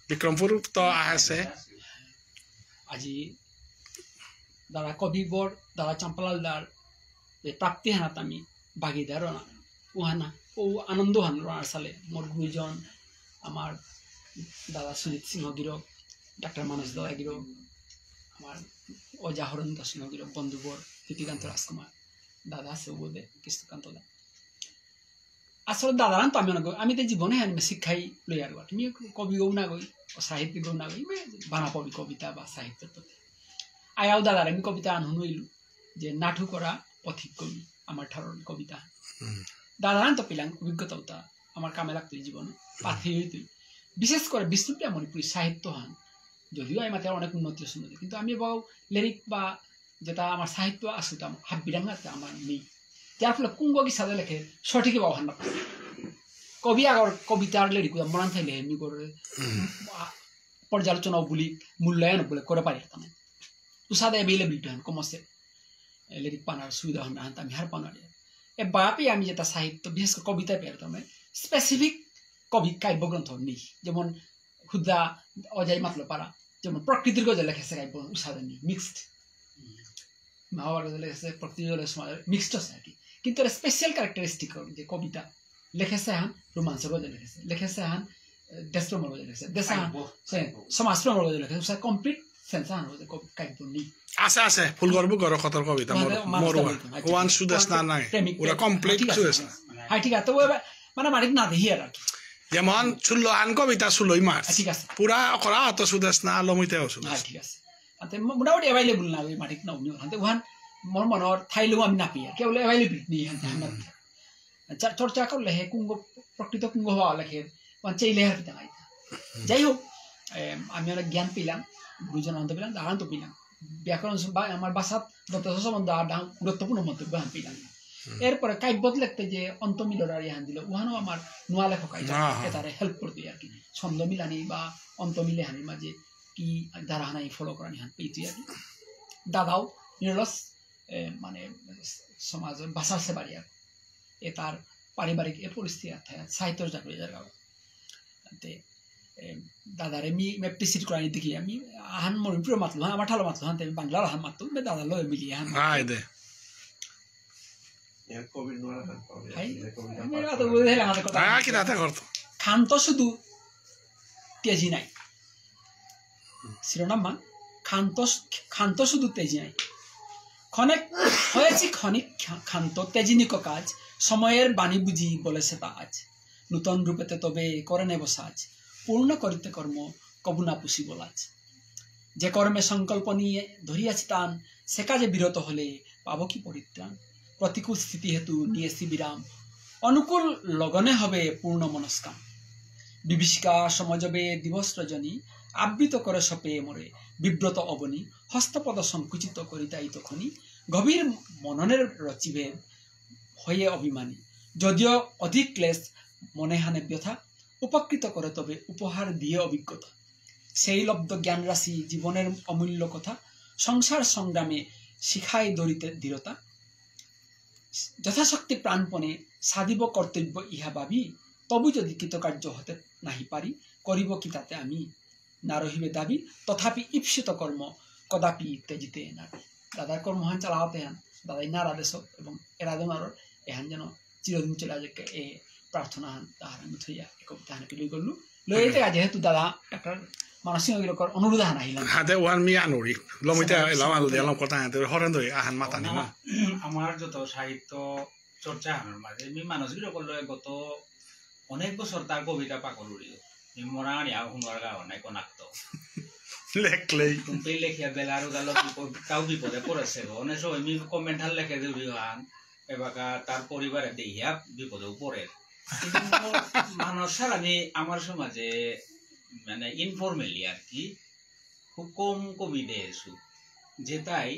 বিক্রমপুর তো আছে আজি দাদা কবিবর দাদা চাম্পালাল দার প্রাপ্তি হানাত আমি ভাগিদার না ওহানা ও আনন্দ হান রার সালে মোর গুরুজন আমার দাদা সুজিত সিংহ গিরক ডাক্তার মানস দাদা গিরক আমার অজা হরেন্দ্র সিংহ গিরক বন্ধুবর কীর্তিকান্ত রাজকুমার দাদা আছে বোধে কৃষ্ণকান্ত দা আসলে দাদা তো আমি তো জীবনে আমি শিক্ষাই লই আর তুমি কবি গৌ না গই সাহিত্যিক গৌ না গই বানা পড়ি কবিতা বা সাহিত্যের প্রতি আয়াও দাদার আমি কবিতা আনহন হইলু যে নাঠু করা পথিক কবি আমার ঠারর কবিতা দাদারান তো পেলাম অভিজ্ঞতা আমার কামে লাগতো জীবনে পাথি হইতই বিশেষ করে বিষ্ণুপ্রিয়া মণিপুরী সাহিত্য হান যদিও আমি মাত্র অনেক উন্নতি শুনেছি কিন্তু আমি বাউ লিরিক বা যেটা আমার সাহিত্য আসতাম হাবিরাঙ্গাতে আমার নেই যার ফলে কুঙ্গকি সাজা লেখে সঠিকই বাউ হান না কবি আগর কবিতার লিরিক মরান থাইলে এমনি করে পর্যালোচনা বলি মূল্যায়ন বলে করে পারি তানে উসাদে অ্যাভেলেবিলিটি হন কমসে লিরিক পানার সুবিধা হন আমি হার পানারি এ বাপি আমি যেটা সাহিত্য বিশেষ করে কবিতা পেয়ে তমে স্পেসিফিক কবি কাব্যগ্রন্থ নেই যেমন হুদা অজাই মাতলো পারা যেমন প্রকৃতির গজল লেখেছে কাব্য উসাদে নেই মিক্সড মহাভারত গজল লেখেছে প্রকৃতির গজলের সময় মিক্সড আছে আর কি কিন্তু এটা স্পেশাল ক্যারেক্টারিস্টিক যে কবিতা লেখেছে হান রোমান্সের গজল লেখেছে হান দেশপ্রেমের গজল লেখেছে দেশা সমাজপ্রেমের গজল লেখেছে উসা কমপ্লিট সেন্স হান কাব্য নেই আছে ফুলগর বুগর কতর কবিতা মোর ওয়ান সুদেশ না নাই ওরা কমপ্লিট সুদেশ না হ্যাঁ ঠিক আছে মানে মারিক না দেখি আর কি যেমন ষোলো আন কবিতা 16 মার্চ ঠিক আছে পুরা করা অত সুদেশ না লমিতেও সুদেশ ঠিক আছে আতে মোটামুটি অ্যাভেলেবল না ওই মারিক না উনি হাতে ওহান মোর মনৰ ঠাইলেও আমি নাপি আর কেবল অ্যাভেলেবিলিটি নেই আমার চর্চা করলে হে কুঙ্গ প্রকৃত কুঙ্গ হওয়া লেখে চাইলে আর পিতা গাইতা যাই হোক আমি অনেক জ্ঞান পেলাম গুরুজন আনন্দ পেলাম দাঁড়ান্ত পেলাম ব্যাকরণ আমার বাসাত যথেষ্ট সম্বন্ধ গুরুত্বপূর্ণ মন্তব্য হান পেলাম এরপরে কাব্যত লিখতে যে অন্তমিলর আর ইহান দিল উহানো আমার নোয়া লেখক তারে হেল্প করতে আর কি ছন্দ মিলানি বা অন্তমিলে হানির মাঝে কি ধারা হানাই ফলো করানি হান পেয়েছি আর কি দাদাও নিরলস মানে সমাজের বাসার সে বাড়ি আর এ তার পারিবারিক এ পরিস্থিতি সাহিত্যর চাকরি যার গাঁও দাদারে মি প্রিসিড করানি দেখি আমি আহান মরিপুরে মাতলো হ্যাঁ আমার ঠালো মাতলো হ্যাঁ আমি বাংলার আহান মাতলো দাদা লয় মিলিয়ে হ্যাঁ খান্ত শুধু তেজি নাই শিরোনাম মান খান্ত শুধু তেজি নাই ক্ষণিক হয়েছে ক্ষণিক ক্ষান্ত তেজিনিক কাজ সময়ের বাণী বুঝি বলেছে তা আজ নূতন রূপেতে তবে করে নেব সাজ পূর্ণ করিতে কর্ম কবু না পুষি বলাজ যে কর্মে সংকল্প নিয়ে ধরিয়াছি টান সে কাজে বিরত হলে পাবো কি পরিত্রাণ প্রতিকূল স্থিতি হেতু নিয়েছি বিরাম অনুকূল লগনে হবে পূর্ণ মনস্কাম বিভীষিকা সমজবে দিবস রজনী আবৃত করে সপে মরে বিব্রত অবনী হস্তপদ সংকুচিত করিতাই তখনই গভীর মননের রচিবে হয়ে অভিমানী যদিও অধিক ক্লেশ মনে হানে ব্যথা উপকৃত করে তবে উপহার দিয়ে অভিজ্ঞতা সেই লব্ধ জ্ঞান রাশি জীবনের অমূল্য কথা সংসার সংগ্রামে শিখায় দরিতে দৃঢ়তা যথাশক্তি প্রাণপণে সাধিব কর্তব্য ইহা ভাবি তবু যদি কৃতকার্য হতে নাহি পারি করিব কি তাতে আমি না রহিবে দাবি তথাপি ঈপ্সিত কর্ম কদাপি তেজিতে নাবি দাদার কর্ম হান চালাওতে হান দাদাই নার আদেশ এবং এরাদনার এহান যেন চিরদিন চলে যাকে এ প্রার্থনা হান তাহার আমি থইয়া কবিতা হানকে লই করলু লইতে যেহেতু দাদা একটা মানসিক অনুরোধ হান আহিলাম হাতে ওয়ান মি আনুরি লমিতে এলাম আলু এলাম কথা হাতে হরেন দই আহান মাতা নিমা আমার যত সাহিত্য চর্চা হানার মাঝে আমি মানসিক করলে গত অনেক বছর তার কবিতা পাকল উড়িও মরানি আর হুনার গাও নাই কোনাক্ত লেখলেই তুমি লেখিয়া বেলা আর গালো তাও বিপদে পড়েছে অনেক সময় আমি কমেন্ট হাল লেখে দিবি হান এবাকা তার পরিবারে দেখিয়া বিপদেও পড়ে মানুষ সারানি আমার সমাজে মানে ইনফরমেলি আর কি খুব কম কবি দেয়েছু যেটাই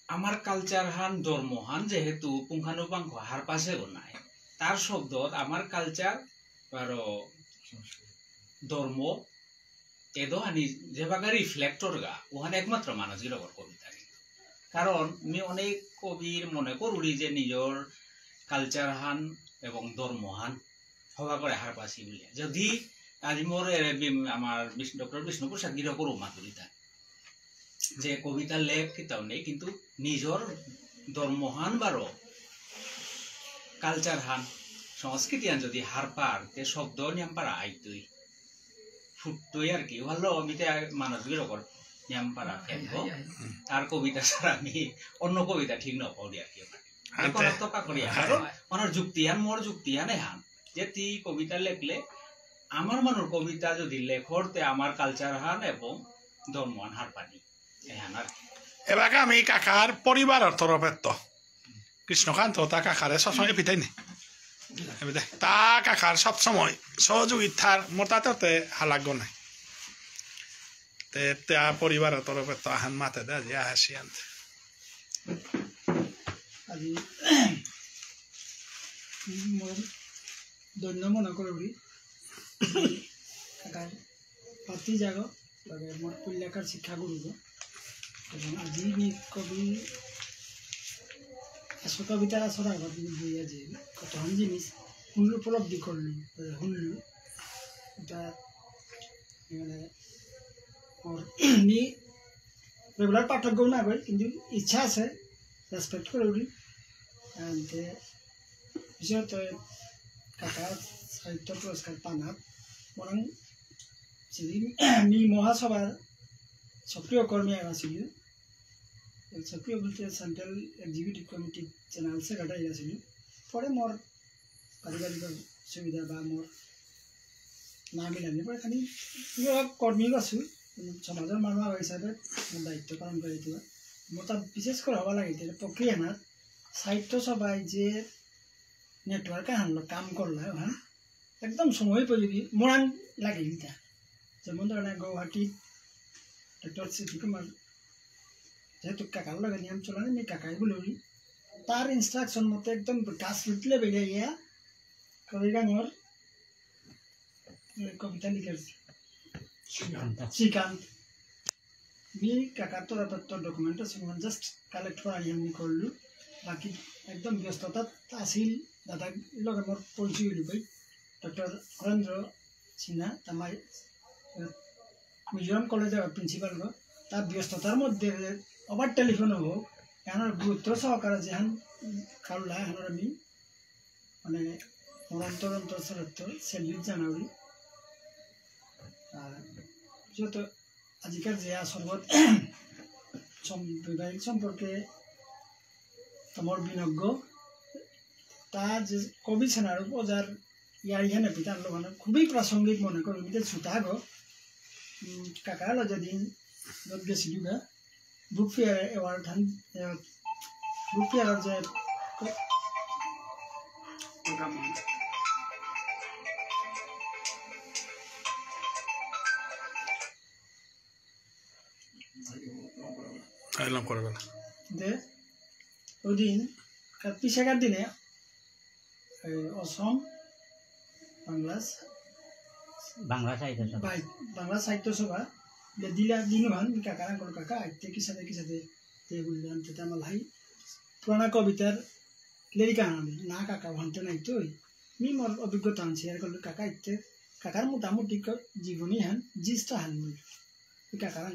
আমার কালচার হান ধর্ম হান যেহেতু পুঙ্খানুপুঙ্খ হার পাশেও নাই তার শব্দত আমার কালচার আরো ধর্ম এদো আনি যেভাবে রিফ্লেক্টর গা ওখানে একমাত্র মানসিক রকম কবিতা কারণ আমি অনেক কবির মনে করুড়ি যে নিজের কালচার হান এবং ধর্ম হান হওয়া করে হার পাশি বলে যদি আজ মোর আমার ডক্টর বিষ্ণুপ্রসাদ গিরা করু মাতুরিতা যে কবিতা লেখ কিতাও নেই কিন্তু নিজের ধর্মহান বারো কালচার হান সংস্কৃতি হান যদি হার পার তে শব্দ নিয়ম পারা আইতই ফুটতই আর কি ভালো আমি মানসিক রকম নিয়ম পারা ফেলবো তার কবিতা ছাড়া আমি অন্য কবিতা ঠিক নপাউরি আর কি ওনার যুক্তিহান মোর যুক্তিহান হান যে তুই কবিতা লেখলে আমার মানুষ কবিতা যদি লেখরতে আমার কালচার হান এবং ধর্মহান হার পানি এহান আর এবার আমি কাকার পরিবারের তরফের তো কৃষ্ণকান্ত তা কাকারে সবসময় পিতাই নেই তা কাকার সবসময় সহযোগিতার মোটাতে হালাগ্য নাই তে পরিবারের তরফের তো আহান মাতে দে যে হাসি আনতে আজি ধন্য মনে করি কাকার পাতি জাগ লগে মোর পল্লাকার শিক্ষাগুরু এবং আজি নি কবি কবিতার আসর আগত বইয়া যে কতক্ষণ জিনিস শুনলো উপলব্ধি করলো শুনলো এটা মানে ওর নি রেগুলার পাঠক্যও না কই কিন্তু ইচ্ছা আছে রেসপেক্ট করে উঠি বিশেষত কাকা সাহিত্য পুরস্কার পানাত বরং নি মহাসভার সক্রিয় কর্মী আছিল সক্রিয় বলতে central executive committee general secretary আছিল পরে মোর পারিবারিক সুবিধা বা মোর না মিলানি পরে খালি কর্মী আছো সমাজের মানুষ হিসাবে মোর দায়িত্ব পালন করে দিবা মোর তার বিশেষ করে হওয়া লাগে প্রক্রিয়া না সাহিত্য সভায় যে নেটওয়ার্কে হানলো কাম করলে হ্যাঁ একদম সময় উপযোগী মোরান লাগে এটা যেমন ধরেন গুয়াহাটিত ডক্টর সিটি কুমার যেহেতু কাকার লগে নিয়ম চলানি আমি কাকাই বলি তার ইনস্ট্রাকশন মতো একদম গাছ লুটলে বেড়ে গিয়া কবিগাঙর কবিতা লিখেছে শ্রীকান্ত মি কাকার তো তোর ডকুমেন্টেশন জাস্ট কালেক্ট করা আমি করলু বাকি একদম ব্যস্ততা আছিল দাদা লগে মোর পরিচয় হইল ভাই ডক্টর হরেন্দ্র সিনহা তামাই মিজোরাম কলেজের প্রিন্সিপাল তার ব্যস্ততার মধ্যে আবার টেলিফোনও হোক এনার গুরুত্ব সহকারে যেহান কারলা এনার আমি মানে অন্তর অন্তর সেলিউট জানাবি আর যত আজিকার যে আসরবত বৈবাহিক সম্পর্কে তোমার বিনজ্ঞ তা যে কবি সেনার ওজার ইয়ার ইহানে পিতার লোক খুবই প্রাসঙ্গিক মনে করি ছুটা গো কাকা যেদিন গেছিল গা book fair award book fair যে যে ওই দিন পিছাকার দিনে অসম বাংলা সাহিত্য সভা দিলা দিনমান কাকা কাকা আইতে কি সাথে বললাম আমার ভাই পুরানা কবিতার লেরিকা আনবে না কাকা ভানতে নাই তো মি মোর অভিজ্ঞতা শেয়ার করলো কাকা আইতে কাকার মোটামুটি জীবনী হান জিসটা হান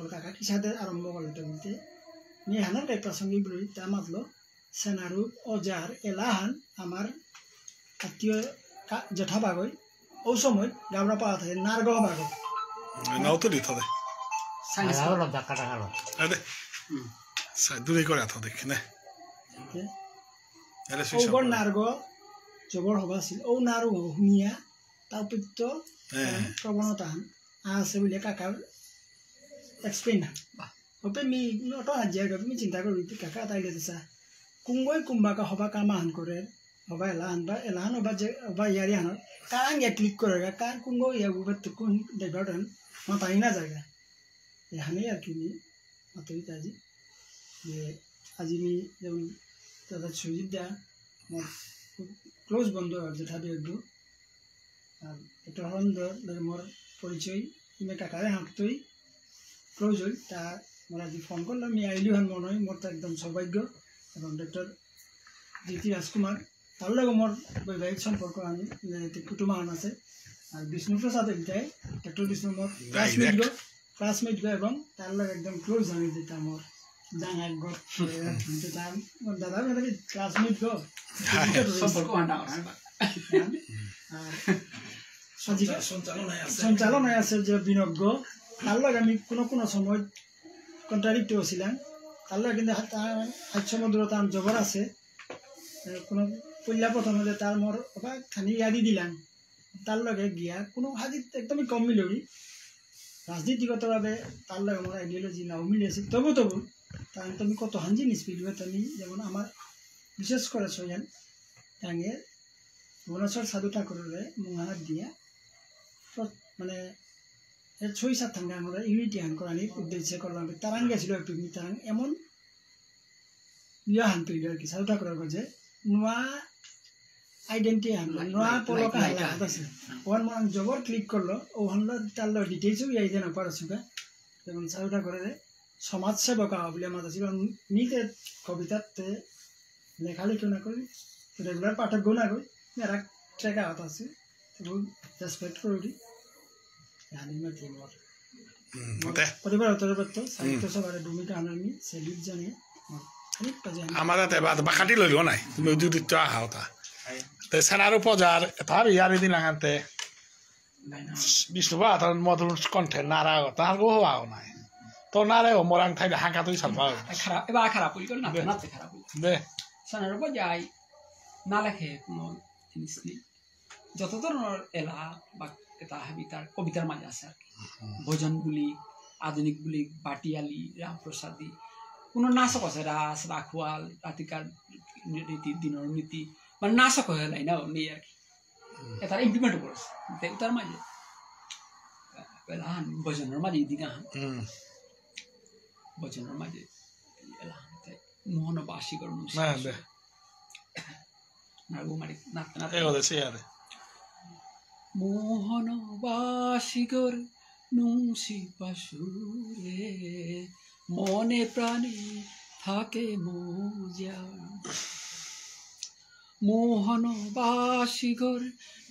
কাকা কি সাথে আরম্ভ করলো তো বলতে নিয়ে হানার এক প্রাসঙ্গিক বলি তা মাতলো সেনারু অজার এলাহান আমার আত্মীয় জেঠা বাগৈ ও সময় গাবড়া পাওয়া থাকে নারগাঁও বাগৈ নাও তো দিতে হবে দূরে করে দেখি না নারগাঁও জবর হবা ছিল ও নারু শুনিয়া তার প্রত্য প্রবণতা আছে বলে কাকার এক্সপ্লেইন ওপে মি অটো হাজিয়া গেল মি চিন্তা করি কাকা তাই লেছা কুম্বই কুম্বাকা হবা কামাহান করে হবা এলাহান হবা যে হবা ইয়ারি হান কাং ইয়া ক্লিক করে কার কুম্ব ইয়া গুবে তুকুন দেবাডন মাতাই না জায়গা এখানেই আর কি মাতই আজি যে আজি মি যেমন দাদা সুজিত দা আমার ক্লোজ বন্ধু আর যেটা একটু আর এটা হরন্দর মোর পরিচয় ইমে কাকারে হাঁটতই ক্লোজ হই তা মোর আজি ফোন করলাম আমি আইলি হন মনে হয় মোর তো একদম সৌভাগ্য এবং ডক্টর জিতি রাজকুমার তার লগে মোর বৈবাহিক সম্পর্ক আমি কুটুমাহান আছে আর বিষ্ণুপ্রসাদ এটাই ডক্টর বিষ্ণু মোর ক্লাসমেট গো এবং তার লগে একদম ক্লোজ আমি যেটা মোর জানাই গো দাদা মানে ক্লাসমেট গো সম্পর্ক সঞ্চালনায় আছে যে বিনজ্ঞ তার লগে আমি কোনো সময় কন্ট্রাডিক্ট হয়েছিলাম তার লগে কিন্তু হাস্যমধুর তার জবর আছে কোনো পইলা প্রথমে তার মোর খানি ইয়াদি দিলাম তার লগে গিয়া কোনো হাজির একদমই কম মিলবি রাজনীতিগতভাবে তার লগে আমার আইডিওলজি নাও মিলিয়েছে তবু তাহলে তুমি কত হান জিনিস পিলবে তুমি যেমন আমার বিশেষ করে সৈয়ান টাঙে ভুবনেশ্বর সাধু ঠাকুরের মুহাত দিয়া মানে ছয় সাত থাঙ্গা আমরা ইউনিটি হান করানির উদ্দেশ্যে করলাম তারাং গেছিল পিকনিক তারাং এমন ইয়া হান পেল আর কি সাধু ঠাকুরের কাছে নোয়া আইডেন্টি হামলা নোয়া পলকা হালা আছে ওয়ান মান জবর ক্লিক করলো ও হামলা তার ডিটেইলস বি আইতে না পারছো কা এবং সাউটা করে রে সমাজ সেবক বলে মাথা ছিল নিতে কবিতাতে লেখালেখি না করি রেগুলার পাঠক গুণা করি মেরা ট্রেকা হতা আছে এবং রেসপেক্ট করি জানি না কি বল পরিবার অন্তর্গত সাহিত্য সভার ভূমিকা আমি সেলিট জানি আমার তাতে বাকাটি লইল নাই তুমি উদ্যুত আহা ওটা তো সেনার উপজার তার ইয়ার দিন লাগাতে বিষ্ণুবা তার মধুর কণ্ঠে নারা তার গো আও নাই তো নারে ও মোরাং থাইলে হাঁকা তুই সালবা খারাপ এবার খারাপ হইল না নাতে খারাপ হইল বে সেনার উপজাই না লেখে কোনো জিনিস নেই যত ধরনের এলা বা এটা হাবিতার কবিতার মাঝে আছে আর কি ভোজনগুলি আধুনিকগুলি বাটিয়ালি রামপ্রসাদী কোনো নাচক আছে রাস রাখোয়াল রাতিকার রীতি দিনের নীতি মানে নাচক হয়ে নাই না নেই আর কি এটা ইমপ্লিমেন্ট করেছে তার মাঝে এলাহান ভোজনের মাঝে দিন ভোজনের মাঝে এলাহান মোহনবাসীগর নাগুমারি নাচতে নাচতে মোহনবাসীগর নুংসি পাশুরে মনে প্রাণে থাকে মোজা মোহনবাসীগর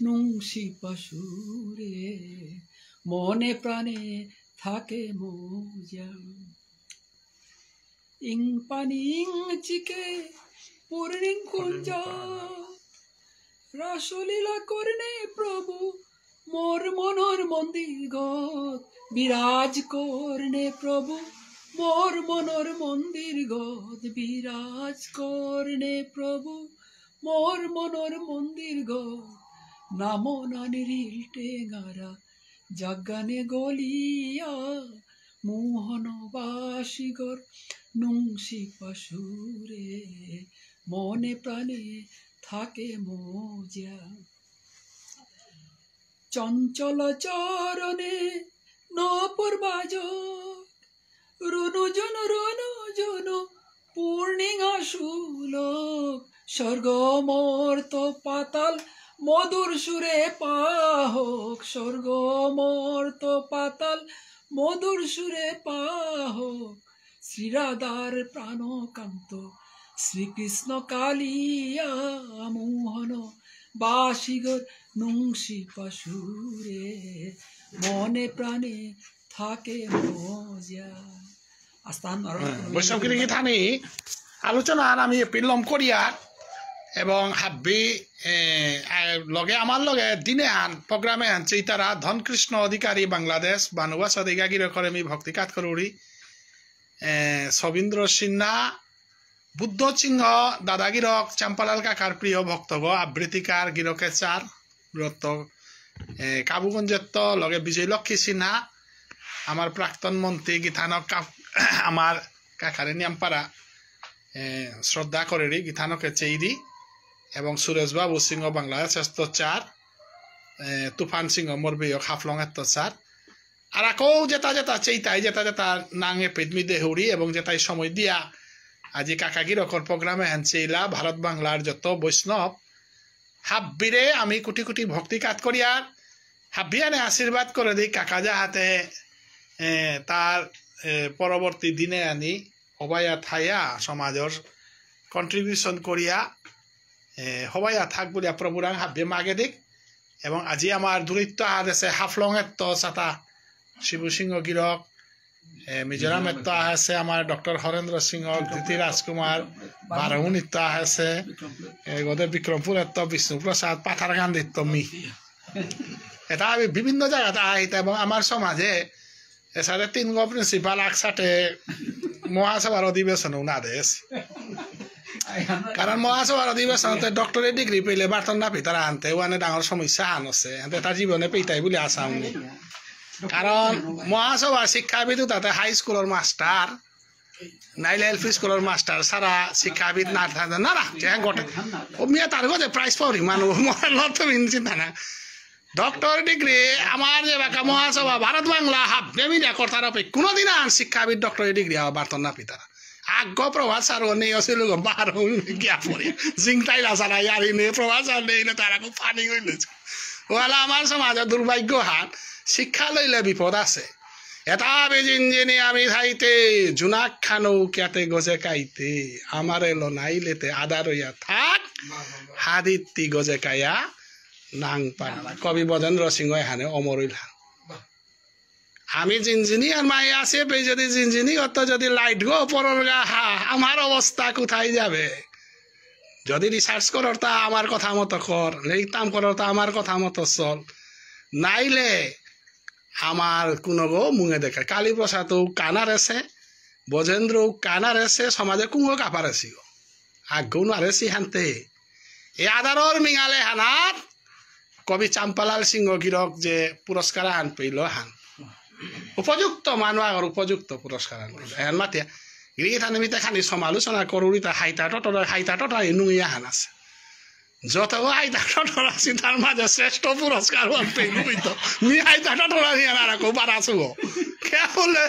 নুংসি পাশুরে মনে প্রাণে থাকে মোজা ইং পানি ইং চিকে পূর্ণিং কুঞ্জ রাসলীলা করনে প্রভু মোর মনোর মন্দির গত বিরাজ করনে প্রভু মোর মনোর মন্দির গত বিরাজ করনে প্রভু মোর মনোর মন্দির গত নামো নানিরিল টেঙ্গারা জাগানে গলিয়া মোহনবাসীগর নুংসি পাশুরে মনে প্রাণে থাকে মোজা চঞ্চল চরণে নপরবাজ রনুজন পূর্ণিঙা সুলক স্বর্গ মর্ত পাতাল মধুর সুরে পাহক স্বর্গ মর্ত পাতাল মধুর সুরে পাহক শ্রীরাধার প্রাণকান্ত শ্রীকৃষ্ণ কালিয়া মোহন বাসীগর নুংসি পাশুরে মনে প্রাণে থাকে মজা আস্তান বৈষ্ণব গিরি থানি আলোচনার আমি পিলম করিয়া এবং হাব্বি লগে আমার লগে দিনে আন প্রোগ্রামে আনছে তারা ধনকৃষ্ণ অধিকারী বাংলাদেশ বানুবাস অধিকারী করে আমি ভক্তিকাত করি সবীন্দ্র সিনহা বুদ্ধ সিংহ দাদা গিরক চাম্পালাল কাকার প্রিয় ভক্তগ আবৃত্তিকার গিরকে চার বৃত্ত কাবুগঞ্জত্ব লগে বিজয় লক্ষ্মী সিনহা আমার প্রাক্তন মন্ত্রী গীতানক আমার কাকারে নিয়ামপাড়া শ্রদ্ধা করে গীতানকে চেইরি এবং সুরেশ বাবু সিংহ বাংলাদেশ চার তুফান সিংহ মরবিয়ক হাফলং চার আর আকৌ যেটা যেটা চেইতাই যেটা যেটা নাঙে পেদমি দেহুরি এবং যেটাই সময় দিয়া আজি কাকাগিরকর প্রোগ্রামে হানছিলা ভারত বাংলার যত বৈষ্ণব হাব্বিরে আমি কোটি কোটি ভক্তি কাজ করিয়ার হাব্বিয়ানে আশীর্বাদ করে দিই কাকা যাহাতে তার পরবর্তী দিনে আনি হবাইয়া থাইয়া সমাজের কন্ট্রিবিউশন করিয়া হবাইয়া থাক বলিয়া প্রভুরাং হাব্বে মাগে দিক এবং আজি আমার দূরত্ব আছে হাফলঙের তো চাতা শিবু সিংহ গিরক মিজোরামের তো আছে আমার ডক্টর হরেন্দ্র সিংহ ধৃতি রাজকুমার বারহুনির তো আছে গোদের বিক্রমপুরের তো বিষ্ণুপ্রসাদ পাথার গান্ধীর তো মি এটা আমি বিভিন্ন জায়গাতে আহিত এবং আমার সমাজে এছাড়া তিন গো প্রিন্সিপাল একসাথে মহাসভার অধিবেশনও না দেশ কারণ মহাসভার অধিবেশনতে ডক্টরেট ডিগ্রি পেলে বার্তন না পিতারা আনতে ওখানে ডাঙর সমস্যা আন আছে তার জীবনে পেইতাই বলে আশা উনি কারণ মহাসভার শিক্ষাবিদ তাতে হাই স্কুলের মাস্টার নাইলে এলপি স্কুলের মাস্টার সারা শিক্ষাবিদ না থাকে না ঘটে ও মিয়া তার গতে প্রাইজ পাওরি মানুষ চিন্তা না ডক্টর ডিগ্রি আমার যে এলাকা মহাসভা ভারত বাংলা হাফ মিডিয়া কর্তার অপেক্ষা কোনোদিন আন শিক্ষাবিদ ডক্টরেট ডিগ্রি বার্তন না পিতারা আগ্য প্রভাসার নেই আসলে বাহার গিয়া পড়ে জিংটাই লাসারা ইয়ারি নেই প্রভাসার নেই তারা খুব পানি হইলেছে ওলা আমার সমাজের দুর্ভাগ্য হাত শিক্ষা লইলে বিপদ আছে এটা বেজিনজিনি আমি খাইতে জুনাক খানো কেতে গজে খাইতে আমার এলো নাইলেতে আদা রইয়া থাক হাদিত্তি গজে কায়া নাং পান কবি বজেন্দ্র সিংহ এখানে অমরইল হান আমি জিনজিনি আর মাই আছে যদি জিনজিনি অত যদি লাইট গো পরের গা হা আমার অবস্থা কোথায় যাবে যদি রিসার্চ করর তা আমার কথা মতো কর লিখতাম করর তা আমার কথা মতো চল নাইলে আমার কোনো গো মুঙে দেখা কালীপ্রসাদ কানার আছে বজেন্দ্র কানার আছে সমাজে কুঙ্গ কাপার আছি গো আগ্গৌ নারেছি হানতে এ আদারর মিঙালে হানার কবি চাম্পালাল সিংহ গিরক যে পুরস্কার হান পেল হান উপযুক্ত মানুষ আগর উপযুক্ত পুরস্কার হান পেল এন মাতিয়া গিরিগি থানে মিতে খানি সমালোচনা করুরি তা হাইতা টটা নুঙিয়া হান আছে যত হাইতা টটর আছি তার মাঝে শ্রেষ্ঠ পুরস্কার হান পেল হইতো মি হাইতা টটর আছি আর আকো বাড়াছো গো কে বলে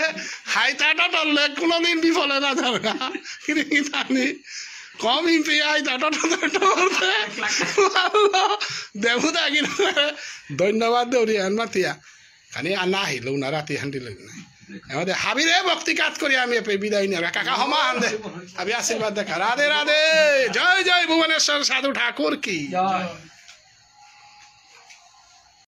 হাইতা টটরলে কোনোদিন বিফলে না যাবে না গিরিগি থানি কম ইম্পি হাইতা টটর দেবুদা কিন্তু ধন্যবাদ দেউরি আন মাতিয়া খানি আনা আহিলো না রাতি হান্দি লই নাই আমাদের হাবিরে ভক্তি কাজ করি আমি বিদায় নিয়ে কাকা হমা আনদে হাবি আশীর্বাদ দেখা রাধে রাধে জয় জয় ভুবনেশ্বর সাধু ঠাকুর কি জয়